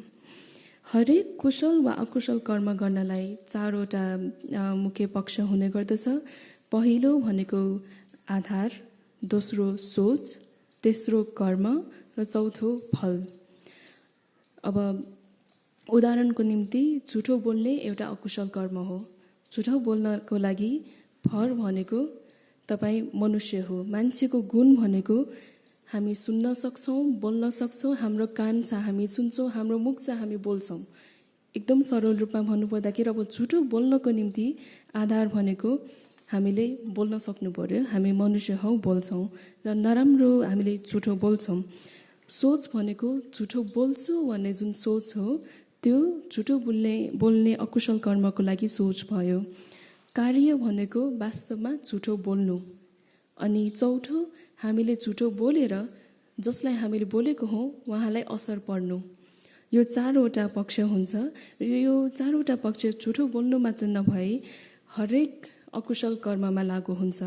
हरेक कुशल वा अकुशल कर्म गर्नलाई 4वटा मुख्य पक्ष हुने गर्दछ। पहिलो भनेको आधार, दोस्रो सोच, तेस्रो कर्म र चौथो फल। अब उदाहरणको निम्ति झुठो बोल्ने एउटा अकुशल कर्म हो। झुठो बोल्नको लागि फल भनेको तपाईँ मनुष्य हो। मान्छेको गुण भनेको हामी सुन्न सक्छौँ, बोल्न सक्छौँ, हाम्रो कान छ हामी सुन्छौँ, हाम्रो मुख छ हामी बोल्छौँ। एकदम सरल रूपमा भन्नुपर्दाखेरि अब झुठो बोल्नको निम्ति आधार भनेको हामीले बोल्न सक्नु पर्यो, हामी मनुष्य हौ, बोल्छौँ र नराम्रो हामीले झुठो बोल्छौँ। सोच भनेको झुठो बोल्छु भन्ने जुन सोच हो त्यो झुठो बोल्ने अकुशल कर्मको लागि सोच भयो। कार्य भनेको वास्तवमा झुठो बोल्नु। अनि चौथो, हामीले झुठो बोलेर जसलाई हामीले बोलेको हौँ उहाँलाई असर पर्नु। यो 4वटा पक्ष हुन्छ र यो 4वटा पक्ष झुठो बोल्नु मात्र नभई हरेक अकुशल कर्ममा लागू हुन्छ।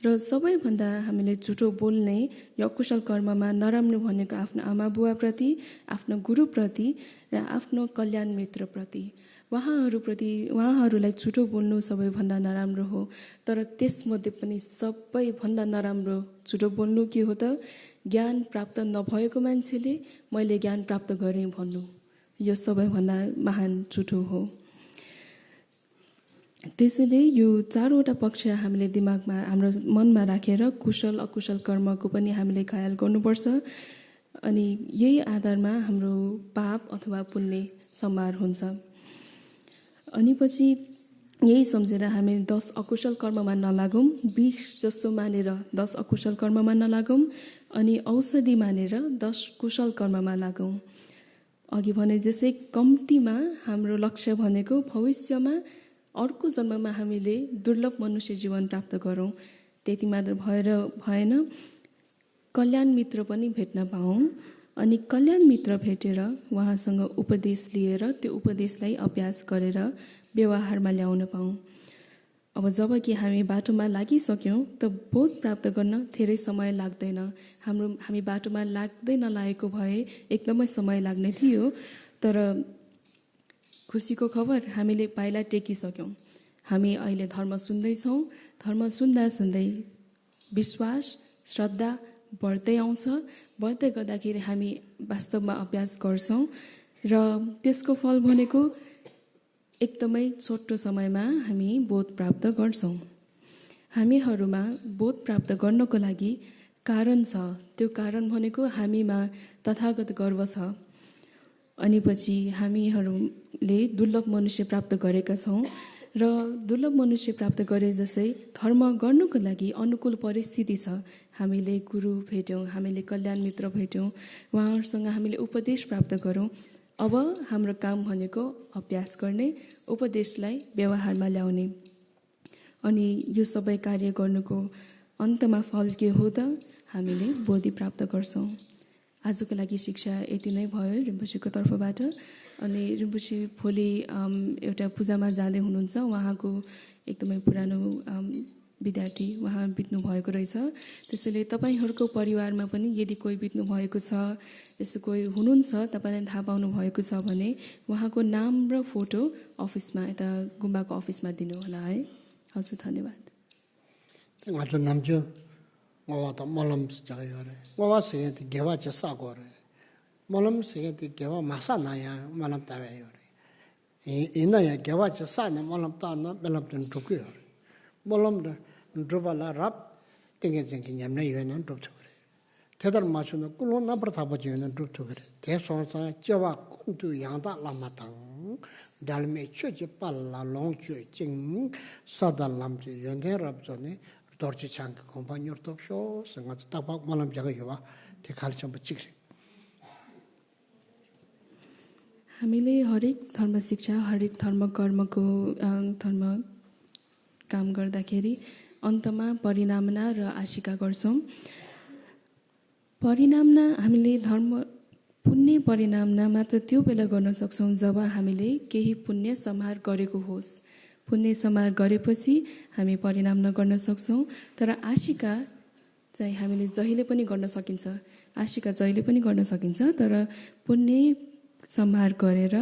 र सबैभन्दा हामीले झुठो बोल्ने यो अकुशल कर्ममा नराम्रो भनेको आफ्नो आमा बुवाप्रति, आफ्नो गुरुप्रति र आफ्नो कल्याण मित्रप्रति, उहाँहरूलाई झुठो बोल्नु सबैभन्दा नराम्रो हो। तर त्यसमध्ये पनि सबैभन्दा नराम्रो झुठो बोल्नु के हो त? ज्ञान प्राप्त नभएको मान्छेले मैले ज्ञान प्राप्त गरेँ भन्नु, यो सबैभन्दा महान झुठो हो। त्यसैले यो 4वटा पक्ष हामीले दिमागमा, हाम्रो मनमा राखेर कुशल अकुशल कर्मको पनि हामीले ख्याल गर्नुपर्छ। अनि यही आधारमा हाम्रो पाप अथवा पुण्य सम्हार हुन्छ। अनि पछि यही सम्झेर हामी 10 अकुशल कर्ममा नलागौँ, 20 जस्तो मानेर 10 अकुशल कर्ममा नलागौँ, अनि औषधि मानेर 10 कुशल कर्ममा लागौँ। अघि भने जस्तै कम्तीमा हाम्रो लक्ष्य भनेको भविष्यमा अर्को जन्ममा हामीले दुर्लभ मनुष्य जीवन प्राप्त गरौँ। त्यति मात्र भएन, कल्याण मित्र पनि भेट्न पाऊँ। अनि कल्याण मित्र भेटेर उहाँसँग उपदेश लिएर त्यो उपदेशलाई अभ्यास गरेर व्यवहारमा ल्याउन पाऊँ। अब जब कि हामी बाटोमा लागिसक्यौँ त बोध प्राप्त गर्न धेरै समय लाग्दैन। हामी बाटोमा लाग्दै नलागेको भए एकदमै समय लाग्ने थियो, तर खुसीको खबर हामीले पाइला टेकिसक्यौँ। हामी अहिले धर्म सुन्दैछौँ। धर्म सुन्दा सुन्दै विश्वास श्रद्धा बढ्दै आउँछ। बढ्दै गर्दाखेरि हामी वास्तवमा अभ्यास गर्छौँ र त्यसको फल भनेको एकदमै छोटो समयमा हामी बोध प्राप्त गर्छौँ। हामीहरूमा बोध प्राप्त गर्नको लागि कारण छ। त्यो कारण भनेको हामीमा तथागत गर्व छ। अनि पछि हामीहरूले दुर्लभ मनुष्य प्राप्त गरेका छौँ र दुर्लभ मनुष्य प्राप्त गरे जसै धर्म गर्नुको लागि अनुकूल परिस्थिति छ। हामीले गुरु भेट्यौँ, हामीले कल्याण मित्र भेट्यौँ, उहाँहरूसँग हामीले उपदेश प्राप्त गरौँ। अब हाम्रो काम भनेको अभ्यास गर्ने, उपदेशलाई व्यवहारमा ल्याउने। अनि यो सबै कार्य गर्नुको अन्तमा फल के हो त? हामीले बोधि प्राप्त गर्छौँ। आजको लागि शिक्षा यति नै भयो रिम्पोछेको तर्फबाट। अनि रिम्पोछे भोलि एउटा पूजामा जाँदै हुनुहुन्छ। उहाँको एकदमै पुरानो विद्यार्थी उहाँ बित्नु भएको रहेछ। त्यसैले तपाईँहरूको परिवारमा पनि यदि कोही बित्नु भएको छ, यस्तो कोही हुनुहुन्छ तपाईँले थाहा पाउनु भएको छ भने उहाँको नाम र फोटो अफिसमा यता गुम्बाको अफिसमा दिनु होला है। हजुर धन्यवाद। 아주 남주 뭐와도 몰람 자요래 뭐와서 개와 졌사고래 몰람 세게 개와 마사나야 몰람 따외요래 이나야 개와 졌사네 몰람 따나 몰람든 죽고요 몰람도 죽발라 랍 땡게쟁기 냠내 유에는 죽죠 그래 대달 마주는 꿀로 나버다 버지는 죽죠 그래 대소사 저와 꾼도 양다 라마당 달메 최지 빨라 롱죄 징 사달람지 연대랍전에 dorji chang compagnie top show sanga ta ba malam jaga yo te khal cham chikre हामीले हरेक धर्म शिक्षा हरेक धर्म कर्मको धर्म काम गर्दाखेरि अन्तमा परिणामना र आशिका गर्छौं। परिणामना हामीले धर्म पुण्य परिणामना मात्र त्यो बेला गर्न सक्छौं जब हामीले केही पुण्य समार गरेको होस्। पुण्य समार गरेपछि हामी परिणाम नगर्न सक्छौं। तर आशिका चाहिँ हामीले जहिले पनि गर्न सकिन्छ। आशिका जहिले पनि गर्न सकिन्छ, तर पुण्य समार गरेर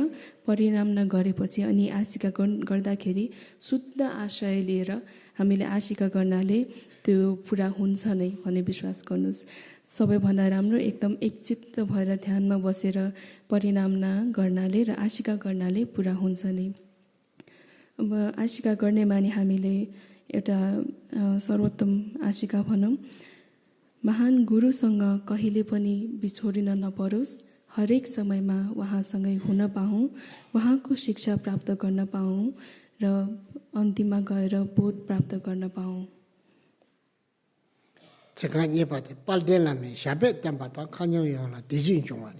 परिणाम नगरेपछि अनि आशिका गर्दाखेरि शुद्ध आशय लिएर हामीले आशिका गर्नाले त्यो पुरा हुन्छ नै भन्ने विश्वास गर्नुस्। सबैभन्दा राम्रो एकदम एकचित्त भएर ध्यानमा बसेर परिणाम गर्नाले र आशिका गर्नाले पुरा हुन्छ नै। अब आशिका गर्ने मानि हामीले एउटा सर्वोत्तम आशिका भनौँ। महान गुरुसँग कहिले पनि बिछोडिन नपरोस्। हरेक समयमा उहाँसँगै हुन पाऊँ, उहाँको शिक्षा प्राप्त गर्न पाऊँ र अन्तिममा गएर बोध प्राप्त गर्न पाऊँ। 제가 예바데 빨델라메 샤베 땀바다 칸용요나 디진종아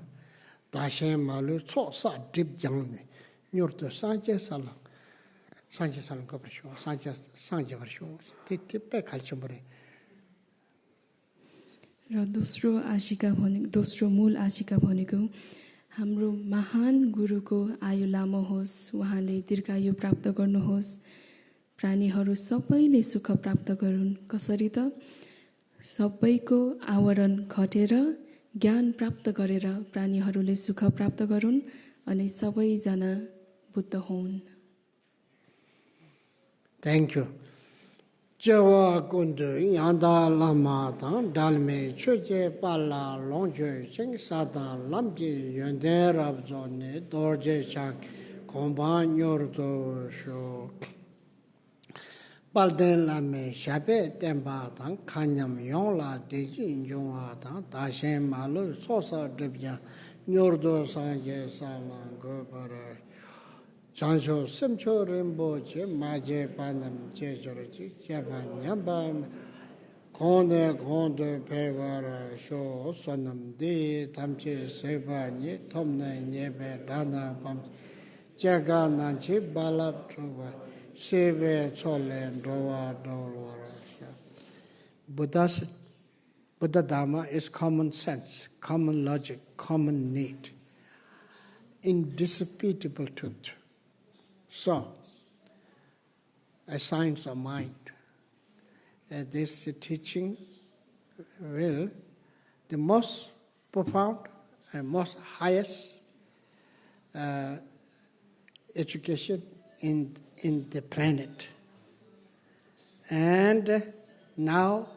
다시 말로 초사 딥장네 뇨르도 산제살라 산제살은 거버쇼 산제버쇼 티티페 갈쳐버래 र दोस्रो आशिका भनेको दोस्रो मूल आशिका भनेको हाम्रो महान गुरुको आयु लामो होस्, उहाँले दीर्घायु प्राप्त गर्नुहोस्, प्राणीहरू सबैले सुख प्राप्त गरून्। कसरी त? सबैको आवरण घटेर ज्ञान प्राप्त गरेर प्राणीहरूले सुख प्राप्त गरून् अनि सबैजना बुद्ध हुन्। Thank you. जवा कुण्ड यादा लामा ता डालमे छुजे पाला लोंजे सिंह सादा लम्जे यन्दे रब्जोने दोर्जे चाक कोम्बान्योर दो show Palden la me shape temba tang kanyam yong la deji yongwa tang dashen malu sosa dribja nyordo sanje salang gopara jansho semcho rimbo che maje panam che chorochi chepa nyamba konde pewara sho sonam de tamche seba nye tomna nyebe dana pam jaga nanchi balap truba Seve Cholen Roa Dolorosha Buddhas Buddha Dharma is common sense, common logic, common need, indisputable truth. So, a science of mind. This teaching will, the most profound and most highest education in the planet. And now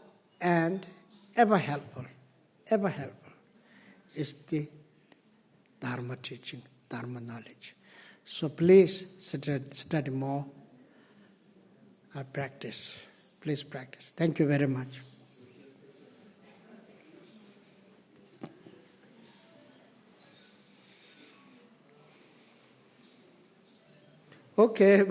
and ever helpful is the Dharma teaching, Dharma knowledge. So please study more, practice. Please practice. Thank you very much. Okay.